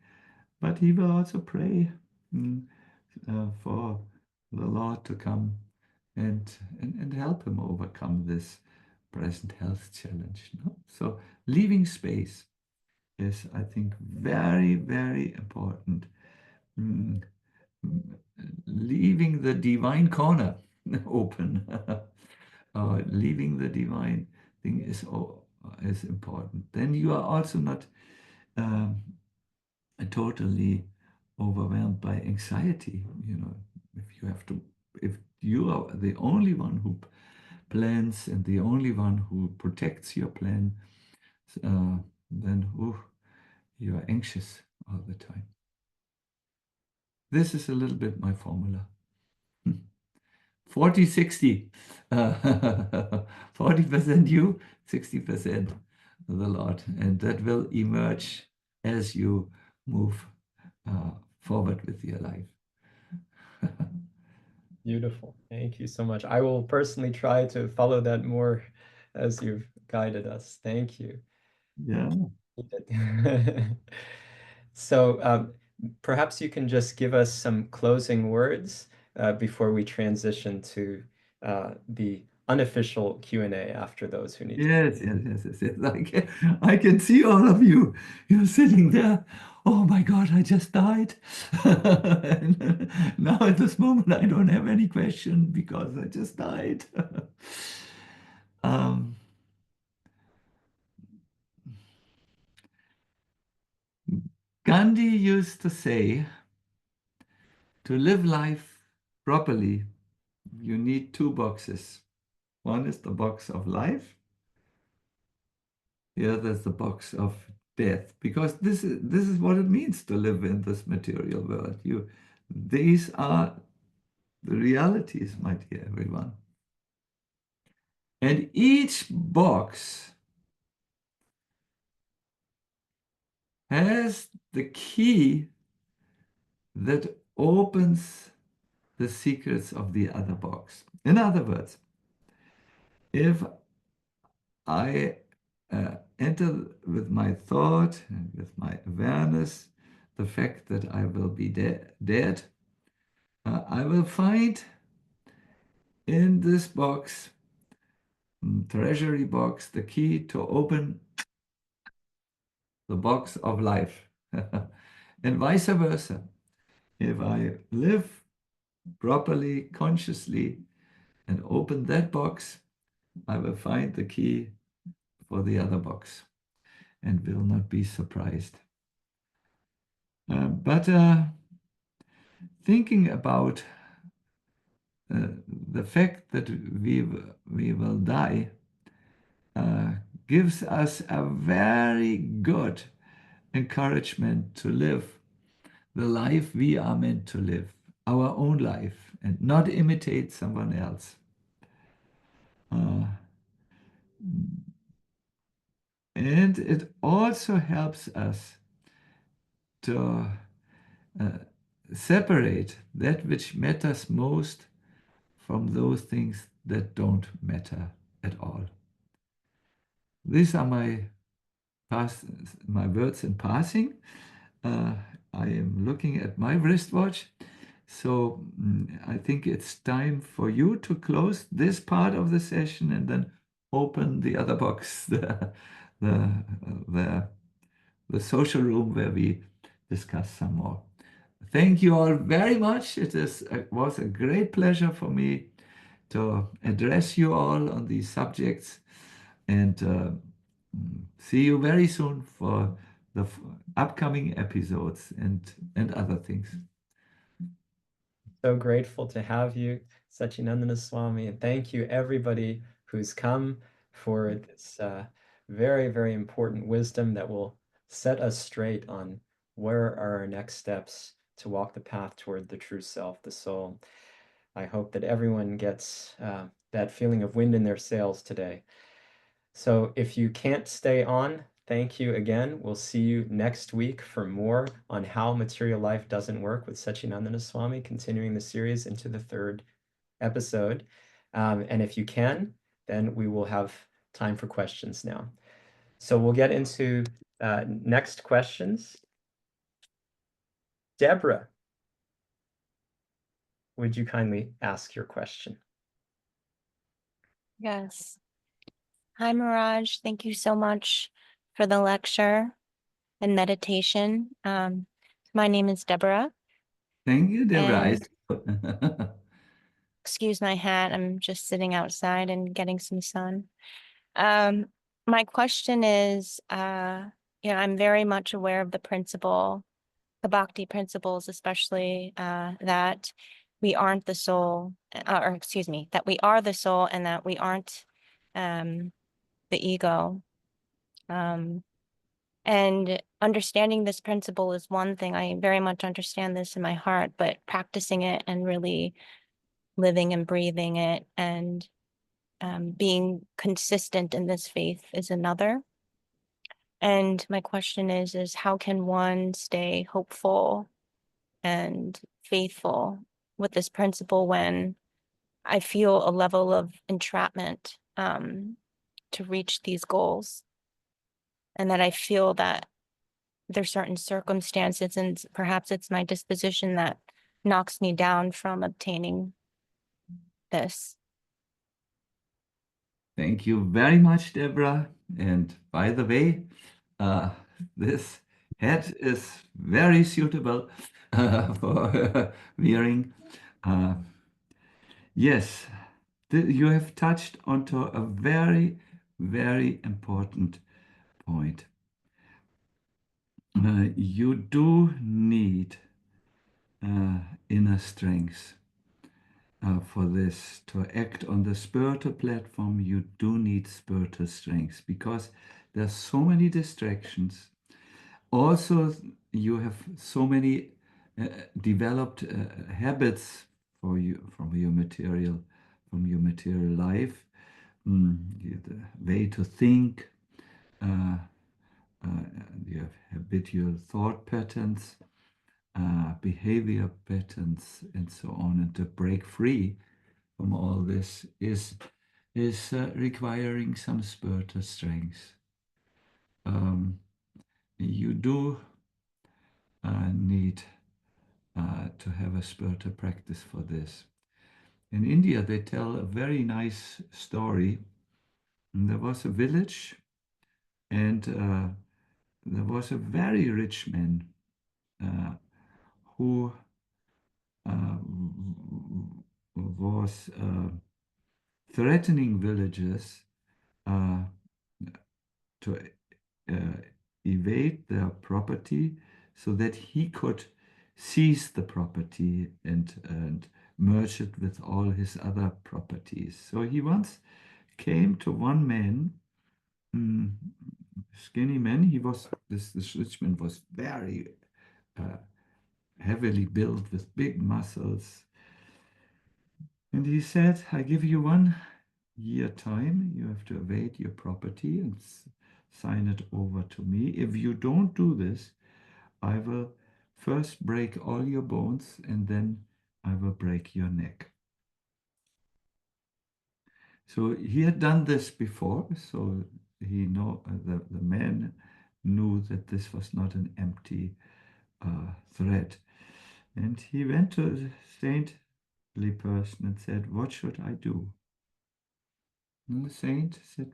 but he will also pray for the Lord to come and help him overcome this present health challenge. No? So leaving space is, I think, very, very important. Leaving the divine corner open, leaving the divine thing is important. Then you are also not totally overwhelmed by anxiety. You know, if you are the only one who plans and the only one who protects your plan, then you are anxious all the time. This is a little bit my formula. 40-60. 40% you, 60% the Lord. And that will emerge as you move forward with your life. Beautiful. Thank you so much. I will personally try to follow that more as you've guided us. Thank you. Yeah. So perhaps you can just give us some closing words before we transition to the unofficial Q&A after those who need to. Yes. I can see all of you. You're sitting there. Oh my God, I just died. And now at this moment, I don't have any question because I just died. Gandhi used to say, to live life properly, you need two boxes. One is the box of life. The other is the box of death, because this is what it means to live in this material world. These are the realities, my dear everyone. And each box has the key that opens the secrets of the other box. In other words, if I enter with my thought and with my awareness the fact that I will be dead, I will find in this box, treasury box, the key to open the box of life. And vice versa. If I live properly, consciously, and open that box, I will find the key for the other box and will not be surprised. But thinking about the fact that we will die gives us a very good encouragement to live the life we are meant to live, our own life, and not imitate someone else. And it also helps us to separate that which matters most from those things that don't matter at all. These are my words in passing. I am looking at my wristwatch, so I think it's time for you to close this part of the session and then open the other box, the social room where we discuss some more. Thank you all very much. It was a great pleasure for me to address you all on these subjects, and see you very soon for the upcoming episodes and other things. So grateful to have you, Sacinandana Swami, and thank you everybody who's come for this very, very important wisdom that will set us straight on where are our next steps to walk the path toward the true self, the soul. I hope that everyone gets that feeling of wind in their sails today. So if you can't stay on, thank you again. We'll see you next week for more on how material life doesn't work with Sacinandana Swami, continuing the series into the third episode. And if you can, then we will have time for questions now. So we'll get into next questions. Deborah, would you kindly ask your question? Yes. Hi, Mirage. Thank you so much for the lecture and meditation. My name is Deborah. Thank you, Deborah. And excuse my hat. I'm just sitting outside and getting some sun. My question is, I'm very much aware of the principle, the Bhakti principles, especially that we aren't the soul, that we are the soul and that we aren't the ego. And understanding this principle is one thing. I very much understand this in my heart, but practicing it and really living and breathing it and being consistent in this faith is another. And my question is how can one stay hopeful and faithful with this principle when I feel a level of entrapment to reach these goals? And that I feel that there's certain circumstances and perhaps it's my disposition that knocks me down from obtaining this. Thank you very much, Deborah. And by the way, this hat is very suitable for wearing. Yes, you have touched onto a very, very important point. You do need inner strength for this. To act on the spiritual platform, you do need spiritual strength because there's so many distractions. Also, you have so many developed habits for you from your material life, the way to think. You have habitual thought patterns, behavior patterns, and so on. And to break free from all this is requiring some spiritual strength. You do need to have a spiritual practice for this. In India, they tell a very nice story. And there was a village, and there was a very rich man who was threatening villagers to evade their property so that he could seize the property and merge it with all his other properties. So he once came to one man, skinny man. This rich man was very heavily built with big muscles. And he said, I give you 1 year time. You have to evade your property and sign it over to me. If you don't do this, I will first break all your bones and then I will break your neck. So he had done this before, so he the man knew that this was not an empty threat. And he went to a saintly person and said, what should I do? And the saint said,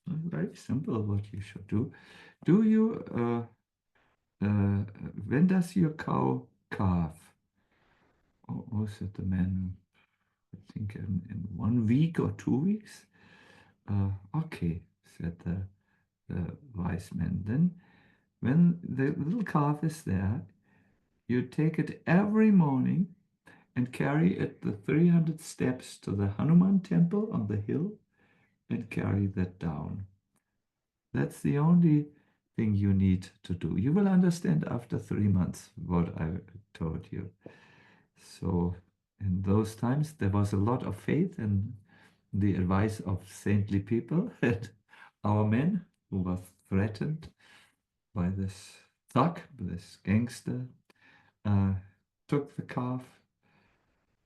very simple what you should do. Do you when does your cow calve? Oh, said the man, I think in 1 week or 2 weeks. Okay, said the wise man. Then when the little calf is there, you take it every morning and carry it the 300 steps to the Hanuman temple on the hill and carry that down. That's the only thing you need to do. You will understand after 3 months what I told you. So in those times, there was a lot of faith in the advice of saintly people and our men who was threatened by this thug, this gangster, took the calf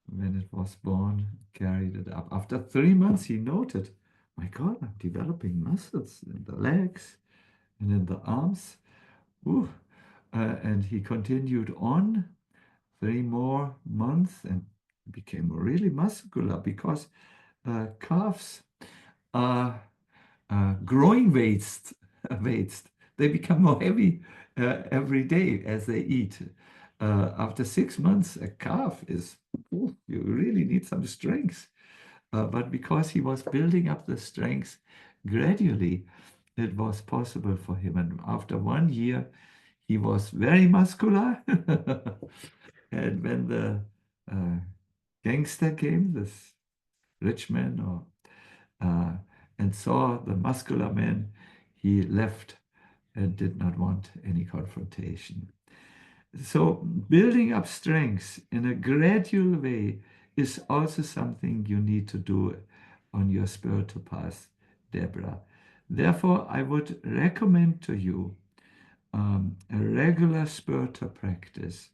when it was born, carried it up. After 3 months, he noted, my God, I'm developing muscles in the legs and in the arms. Ooh. And he continued on 3 more months and became really muscular because calves are growing weights. They become more heavy every day as they eat. After 6 months, a calf is, you really need some strength. But because he was building up the strength gradually, it was possible for him. And after 1 year, he was very muscular. And when the gangster came, this rich man, and saw the muscular man, he left and did not want any confrontation. So building up strength in a gradual way is also something you need to do on your spiritual path, Deborah. Therefore, I would recommend to you a regular spiritual practice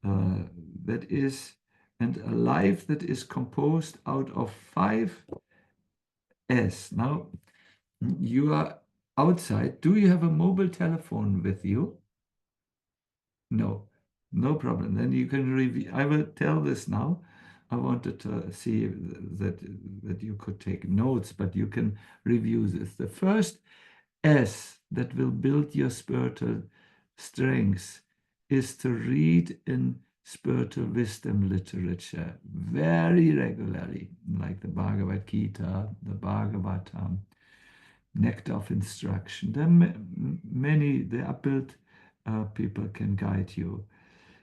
that is, and a life that is composed out of 5 S. Now, you are outside. Do you have a mobile telephone with you? No, no problem. Then you can review. I will tell this now. I wanted to see that you could take notes, but you can review this. The first S that will build your spiritual strength is to read in spiritual wisdom literature very regularly, like the Bhagavad Gita, the Bhagavatam, Nectar of Instruction. There are many, there are built people can guide you.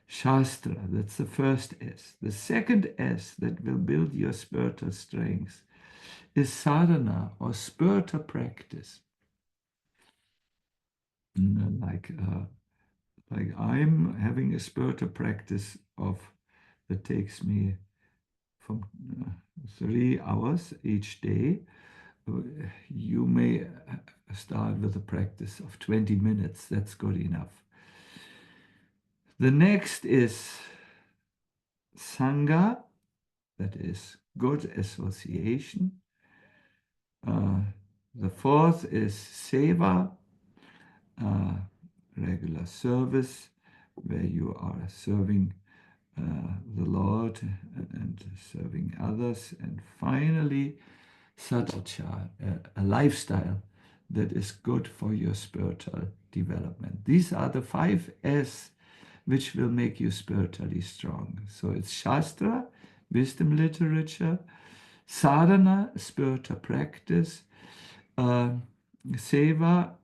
Shastra, that's the first S. The second S that will build your spiritual strength is sadhana, or spiritual practice. Like I'm having a spiritual practice that takes me from 3 hours each day. You may start with a practice of 20 minutes. That's good enough. The next is Sangha, that is good association. The fourth is Seva, regular service, where you are serving the Lord and serving others. And finally, Sadhana, a lifestyle that is good for your spiritual development. These are the 5 S which will make you spiritually strong. So it's Shastra, wisdom literature, sadhana, spiritual practice, seva,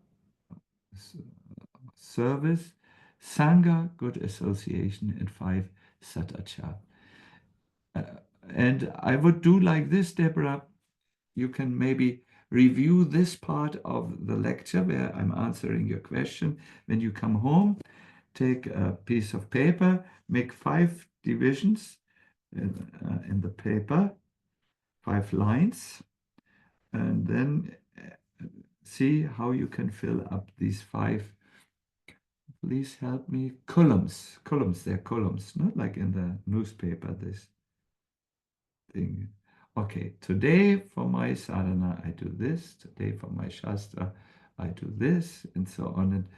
service, sangha, good association, and 5, sadhana. And I would do like this, Deborah. You can maybe review this part of the lecture where I'm answering your question. When you come home, take a piece of paper, make 5 divisions in the paper, 5 lines, and then see how you can fill up these 5, please help me, columns, they're columns, not like in the newspaper, this thing. Okay, today for my sadhana, I do this, today for my shastra, I do this, and so on. And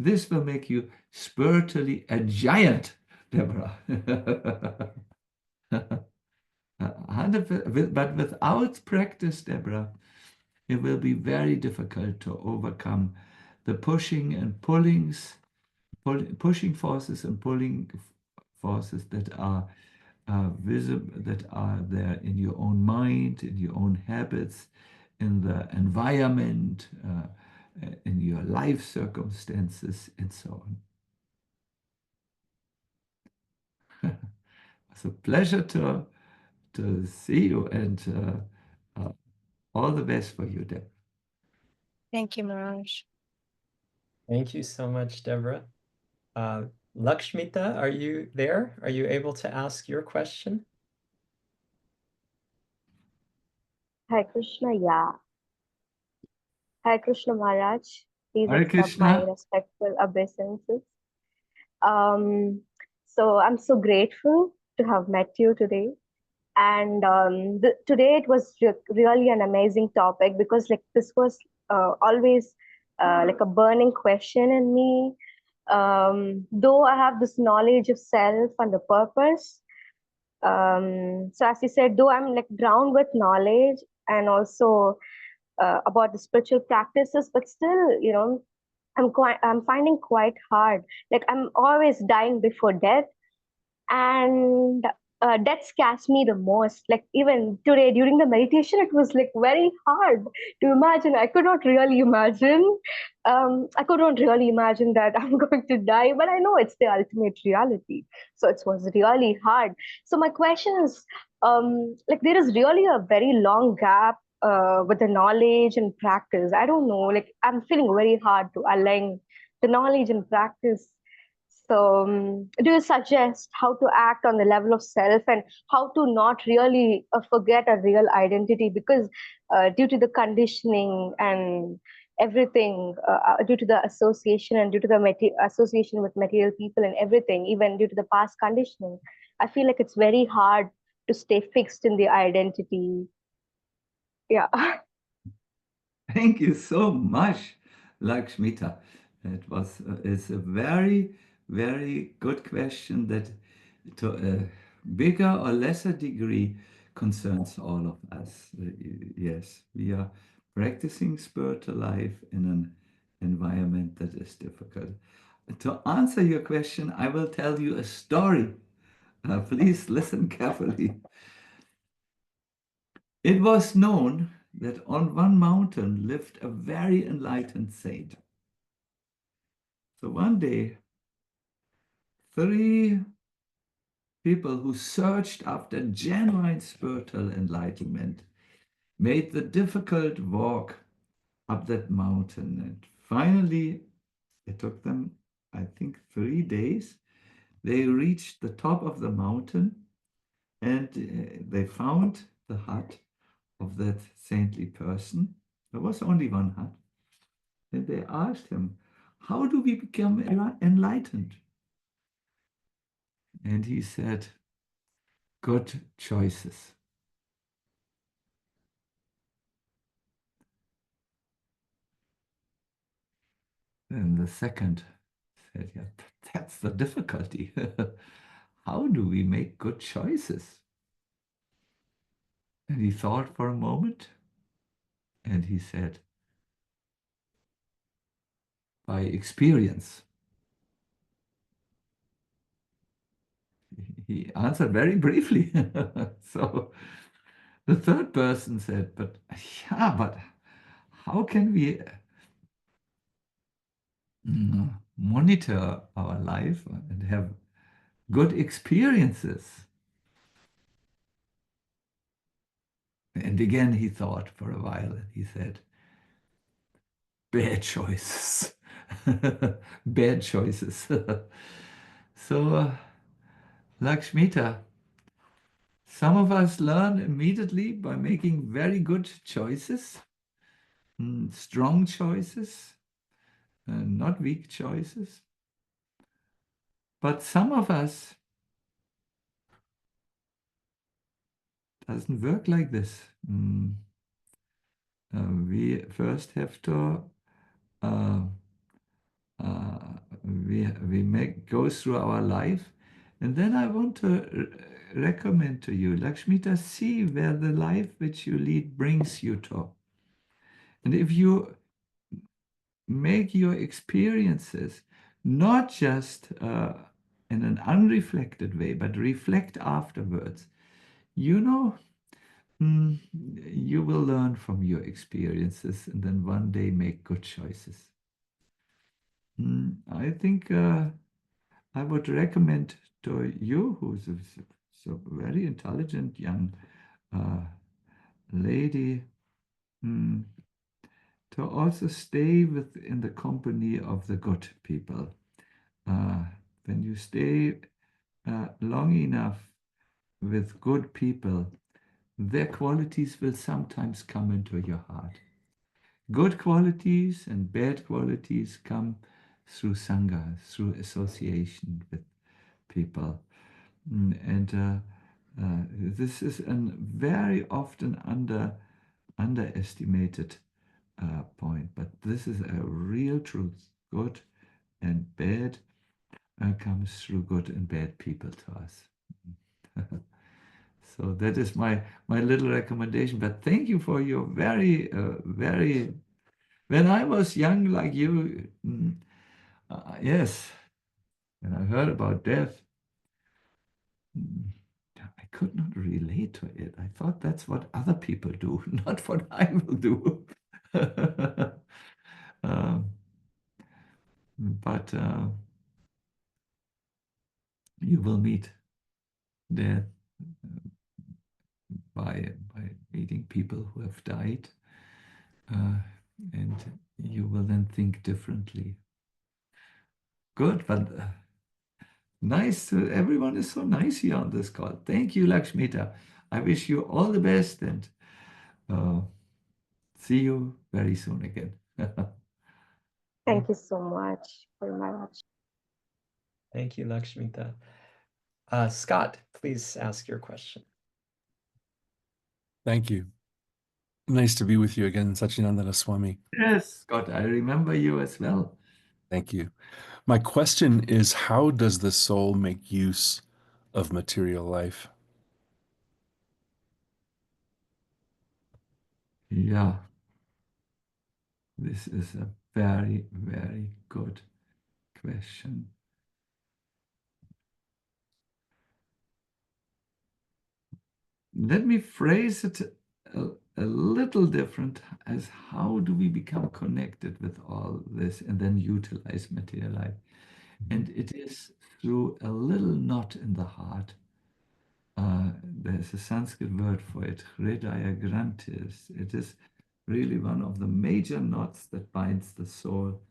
this will make you spiritually a giant, Deborah. But without practice, Deborah, it will be very difficult to overcome the pushing and pullings pushing forces and pulling forces that are visible, that are there in your own mind, in your own habits, in the environment, in your life circumstances, and so on. It's a pleasure to see you, and all the best for you, Deb. Thank you, Mirage. Thank you so much, Deborah. Lakshmita, are you there? Are you able to ask your question? Hare Krishna, yeah. Hare Krishna Maharaj, please Hare accept my Krishna. respectful obeisances. So I'm so grateful to have met you today. And today it was really an amazing topic because like this was always like a burning question in me. Though I have this knowledge of self and the purpose, so as you said, though I'm like drowned with knowledge and also about the spiritual practices, but still, you know, I'm finding quite hard. Like I'm always dying before death, and that scares me the most. Like even today during the meditation, it was like very hard to imagine. I could not really imagine. I could not really imagine that I'm going to die, but I know it's the ultimate reality. So it was really hard. So my question is, like there is really a very long gap with the knowledge and practice. I don't know. Like I'm feeling very hard to align the knowledge and practice. So, do you suggest how to act on the level of self and how to not really forget a real identity? Because due to the conditioning and everything, due to the association and due to the association with material people and everything, even due to the past conditioning, I feel like it's very hard to stay fixed in the identity. Yeah. Thank you so much, Lakshmita. It's a very, very good question that to a bigger or lesser degree concerns all of us. Yes, we are practicing spiritual life in an environment that is difficult. To answer your question, I will tell you a story. Please listen carefully. It was known that on one mountain lived a very enlightened saint. So one day, 3 people who searched after genuine spiritual enlightenment made the difficult walk up that mountain. And finally, it took them, I think, 3 days. They reached the top of the mountain and they found the hut of that saintly person. There was only one hut. And they asked him, how do we become enlightened? And he said, good choices. And the second said, yeah, that's the difficulty. How do we make good choices? And he thought for a moment and he said, by experience. He answered very briefly. So the third person said, but yeah, but how can we monitor our life and have good experiences? And again, he thought for a while and he said, bad choices. Bad choices. So, Lakshmita, some of us learn immediately by making very good choices, strong choices, not weak choices. But some of us doesn't work like this. We first have to we go through our life, and then I want to recommend to you, Lakshmita, see where the life which you lead brings you to. And if you make your experiences not just in an unreflected way, but reflect afterwards, you know, you will learn from your experiences and then one day make good choices. I think I would recommend to you, who's a so very intelligent young lady, to also stay in the company of the good people. When you stay long enough with good people, their qualities will sometimes come into your heart. Good qualities and bad qualities come through Sangha, through association with people. And this is a very often underestimated point, but this is a real truth. Good and bad comes through good and bad people to us. So that is my little recommendation. But thank you for your very, very. When I was young like you, yes, when I heard about death, I could not relate to it. I thought that's what other people do, not what I will do. But you will meet death by meeting people who have died, and you will then think differently. Good, but nice. Everyone is so nice here on this call. Thank you, Lakshmita. I wish you all the best and see you very soon again. Thank you so much very much. Thank you, Lakshmita. Scott, please ask your question. Thank you. Nice to be with you again, Sacinandana Swami. Yes, Scott, I remember you as well. Thank you. My question is, how does the soul make use of material life? Yeah, this is a very, very good question. Let me phrase it a little different as how do we become connected with all this and then utilize material life? And it is through a little knot in the heart. There's a Sanskrit word for it, Hridaya Granthis. It is really one of the major knots that binds the soul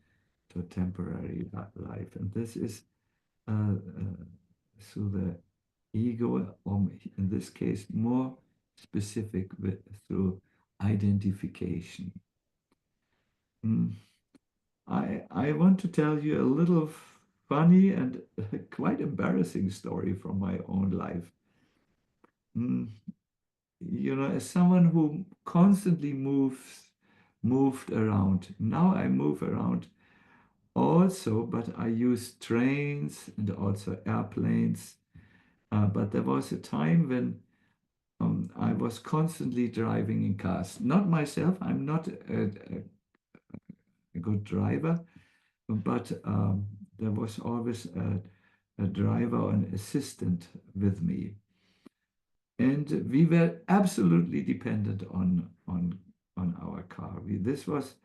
to temporary life. And this is through the ego, or in this case, more specific through identification. I want to tell you a little funny and quite embarrassing story from my own life. You know, as someone who constantly moved around, now I move around also, but I use trains and also airplanes. But there was a time when I was constantly driving in cars. Not myself, I'm not a good driver, but there was always a driver or an assistant with me. And we were absolutely dependent on our car. This was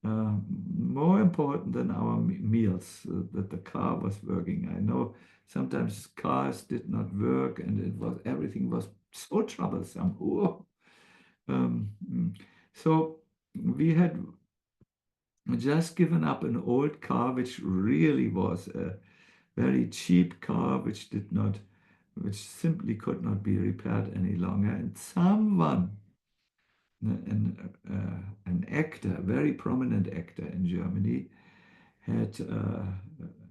more important than our meals, that the car was working. I know sometimes cars did not work and everything was so troublesome. So we had just given up an old car, which really was a very cheap car, which simply could not be repaired any longer. And someone, an actor, a very prominent actor in Germany, had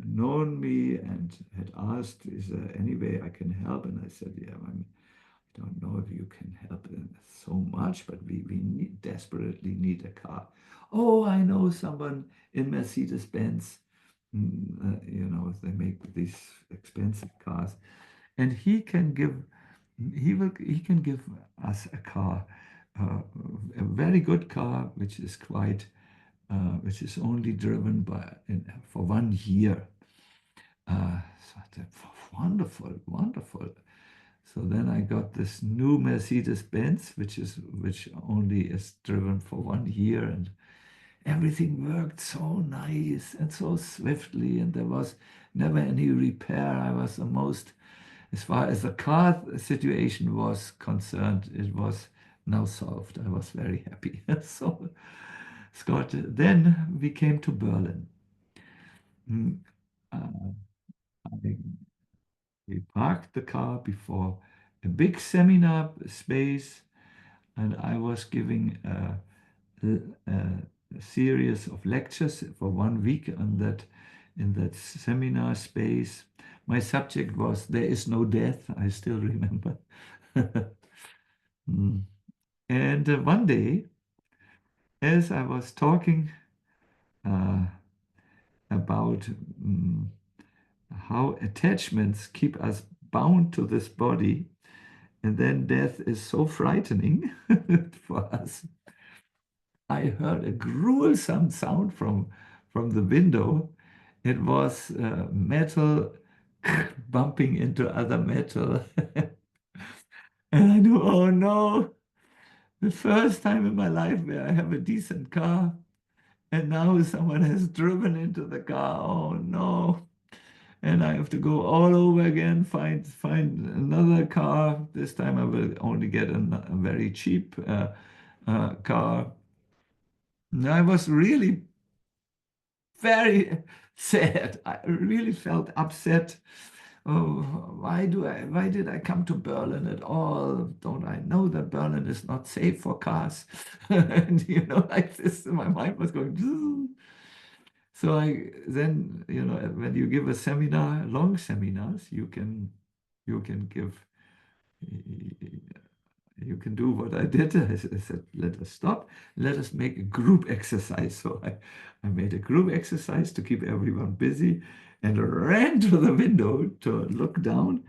known me and had asked, is there any way I can help? And I said, yeah, I don't know if you can help so much, but we desperately need a car. Oh, I know someone in Mercedes-Benz. You know, they make these expensive cars, and he can give us a car, a very good car, which is only driven for 1 year. So I said, wonderful, wonderful. So then I got this new Mercedes-Benz, which only is driven for 1 year, and everything worked so nice and so swiftly, and there was never any repair. I was the most, as far as the car situation was concerned, it was now solved. I was very happy. So, Scott, then we came to Berlin. We parked the car before a big seminar space, and I was giving a series of lectures for 1 week on that, in that seminar space. My subject was "There is no death." I still remember. And one day, as I was talking about how attachments keep us bound to this body, and then death is so frightening for us, I heard a gruesome sound from the window. It was metal bumping into other metal. And I knew, oh no, the first time in my life where I have a decent car, and now someone has driven into the car. Oh no. And I have to go all over again, find another car. This time I will only get a very cheap car. And I was really very sad. I really felt upset. Oh, why did I come to Berlin at all? Don't I know that Berlin is not safe for cars? And like this, my mind was going. So then, when you give a seminar, long seminars, you can give, you can do what I did. I said, let us stop, let us make a group exercise. So I made a group exercise to keep everyone busy, and ran to the window to look down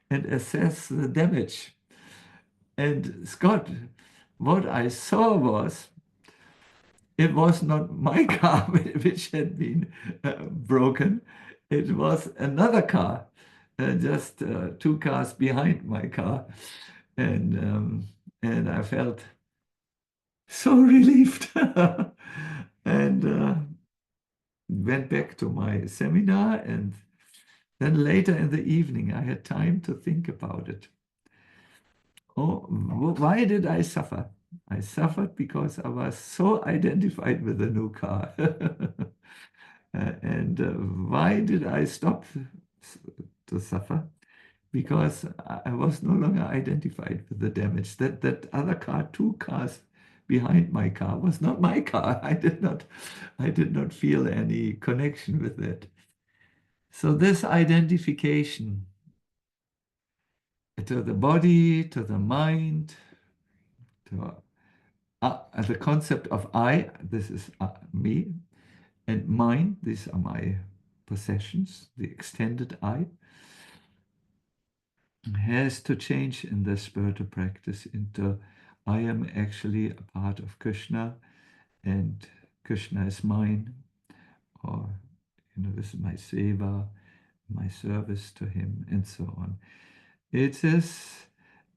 and assess the damage. And Scott, what I saw was, it was not my car which had been broken. It was another car, just 2 cars behind my car. And I felt so relieved. And went back to my seminar, and then later in the evening I had time to think about it. Oh, why did I suffer? I suffered because I was so identified with the new car. And why did I stop to suffer? Because I was no longer identified with the damage. That other car, 2 cars behind my car, was not my car. I did not feel any connection with it. So this identification to the body, to the mind, to the concept of I, this is me, and mine, these are my possessions, the extended I, has to change in the spiritual practice into I am actually a part of Krishna, and Krishna is mine, or this is my seva, my service to him, and so on. It is,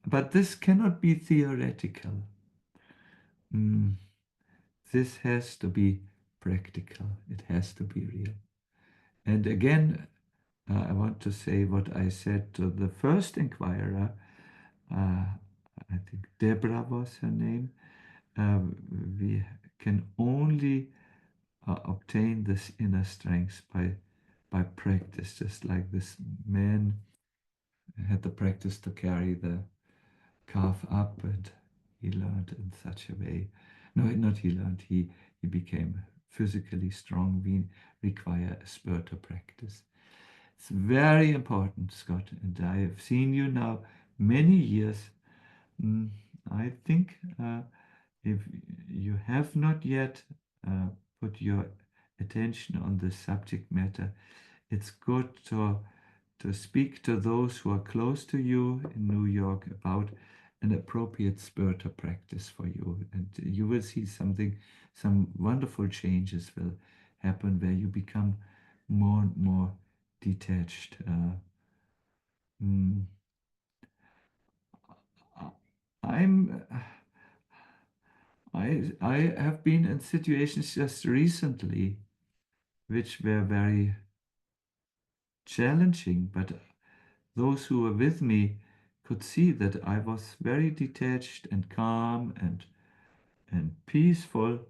but this cannot be theoretical. This has to be practical. It has to be real. And again, I want to say what I said to the first inquirer. I think Deborah was her name. We can only obtain this inner strength by practice, just like this man had the practice to carry the calf up, and he learned in such a way. No, not he learned, he became physically strong. We require a spiritual practice. It's very important, Scott, and I have seen you now many years. I think if you have not yet put your attention on the subject matter, it's good to speak to those who are close to you in New York about an appropriate spiritual practice for you. And you will see some wonderful changes will happen where you become more and more detached. Mm, I'm I have been in situations just recently which were very challenging, but those who were with me could see that I was very detached and calm and peaceful,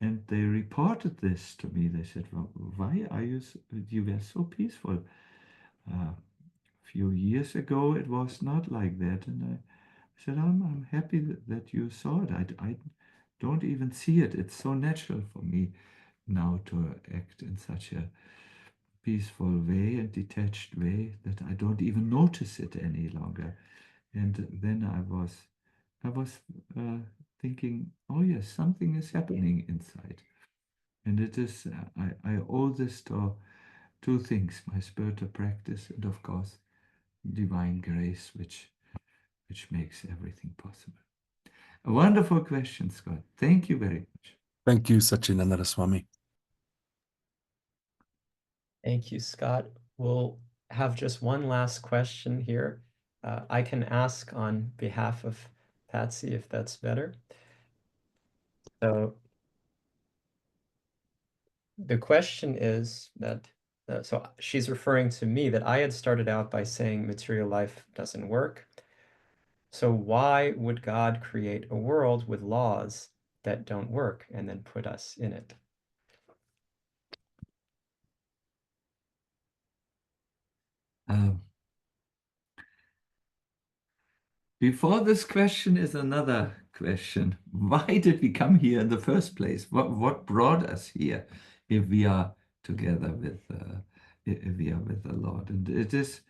and they reported this to me. They said, well, why are you were so peaceful? A few years ago it was not like that. And I said, I'm happy that you saw it. I don't even see it. It's so natural for me now to act in such a peaceful way and detached way that I don't even notice it any longer. And then I was thinking, oh yes, something is happening inside. And it is, I owe this to two things, my spiritual practice and of course, divine grace, which makes everything possible. A wonderful question, Scott. Thank you very much. Thank you, Sacinandana Swami. Thank you, Scott. We'll have just one last question here. I can ask on behalf of Patsy if that's better. So the question is that, so she's referring to me that I had started out by saying material life doesn't work. So why would God create a world with laws that don't work and then put us in it? Before this question is another question. Why did we come here in the first place? What brought us here if we are together with if we are with the Lord? And it is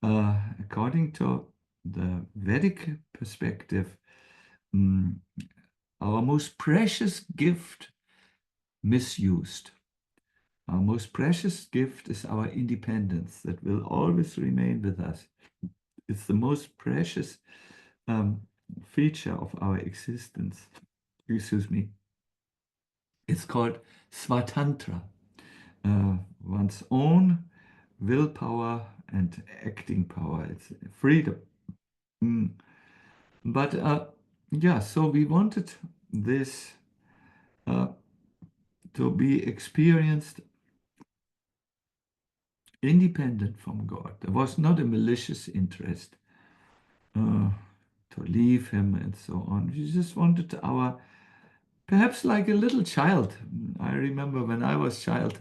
according to the Vedic perspective, our most precious gift misused. Our most precious gift is our independence that will always remain with us. It's the most precious feature of our existence. Excuse me. It's called svatantra, one's own willpower and acting power. It's freedom. But yeah, so we wanted this to be experienced independent from God. There was not a malicious interest to leave him and so on. We just wanted our, perhaps like a little child. I remember when I was a child,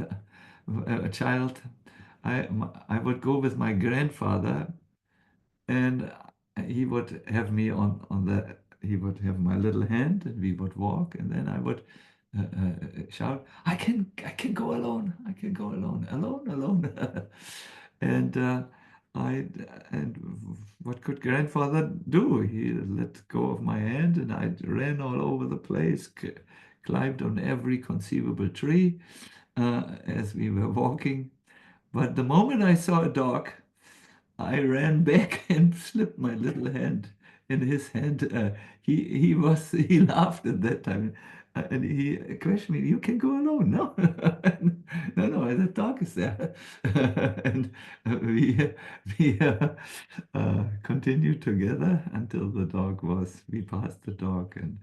I would go with my grandfather, and he would have me he would have my little hand, and we would walk, and then I would shout, I can go alone. I can go alone, alone. And what could grandfather do? He let go of my hand, and I ran all over the place, climbed on every conceivable tree as we were walking. But the moment I saw a dog, I ran back and slipped my little hand in his hand. He laughed at that time, and he questioned me. You can go alone, no? No, the dog is there. And we continued together until we passed the dog, and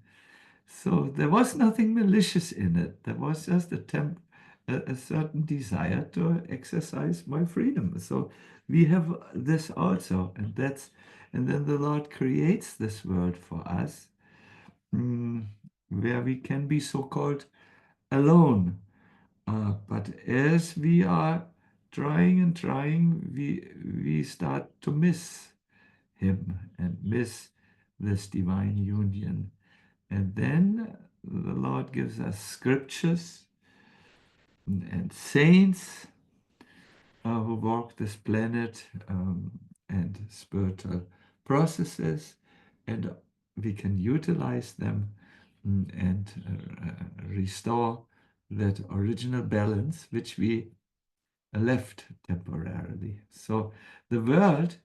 so there was nothing malicious in it. There was just a certain desire to exercise my freedom. So we have this also, and then the Lord creates this world for us, where we can be so-called alone. But as we are trying and trying, we start to miss Him and miss this divine union. And then the Lord gives us scriptures and saints who walk this planet, and spiritual processes, and we can utilize them and restore that original balance which we left temporarily. So the world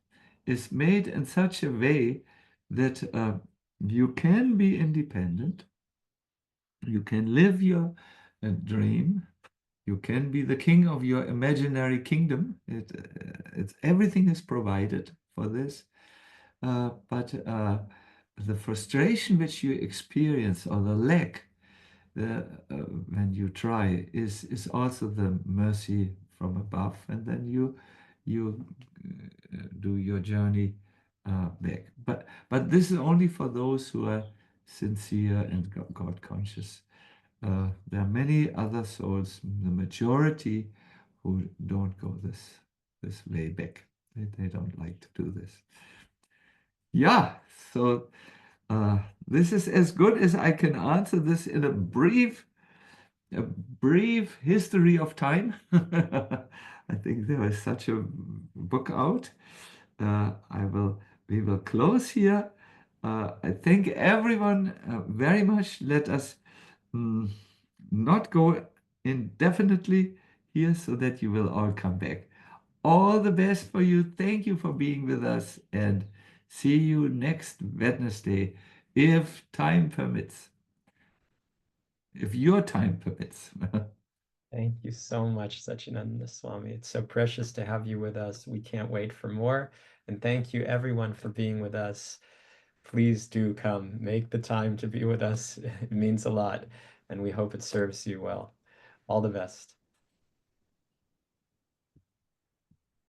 is made in such a way that you can be independent, you can live your dream, You can be the king of your imaginary kingdom. It's everything is provided for this. But the frustration which you experience or the lack when you try is also the mercy from above, and then you do your journey back. But this is only for those who are sincere and God conscious. There are many other souls, the majority, who don't go this way back. They don't like to do this. Yeah, so this is as good as I can answer this in a brief history of time. I think there was such a book out. We will close here. I thank everyone very much. Let us not go indefinitely here so that you will all come back. All the best for you. Thank you for being with us, and see you next Wednesday, if time permits. If your time permits. Thank you so much, Sacinandana Swami. It's so precious to have you with us. We can't wait for more. And thank you, everyone, for being with us. Please do come. Make the time to be with us. It means a lot, and we hope it serves you well. All the best.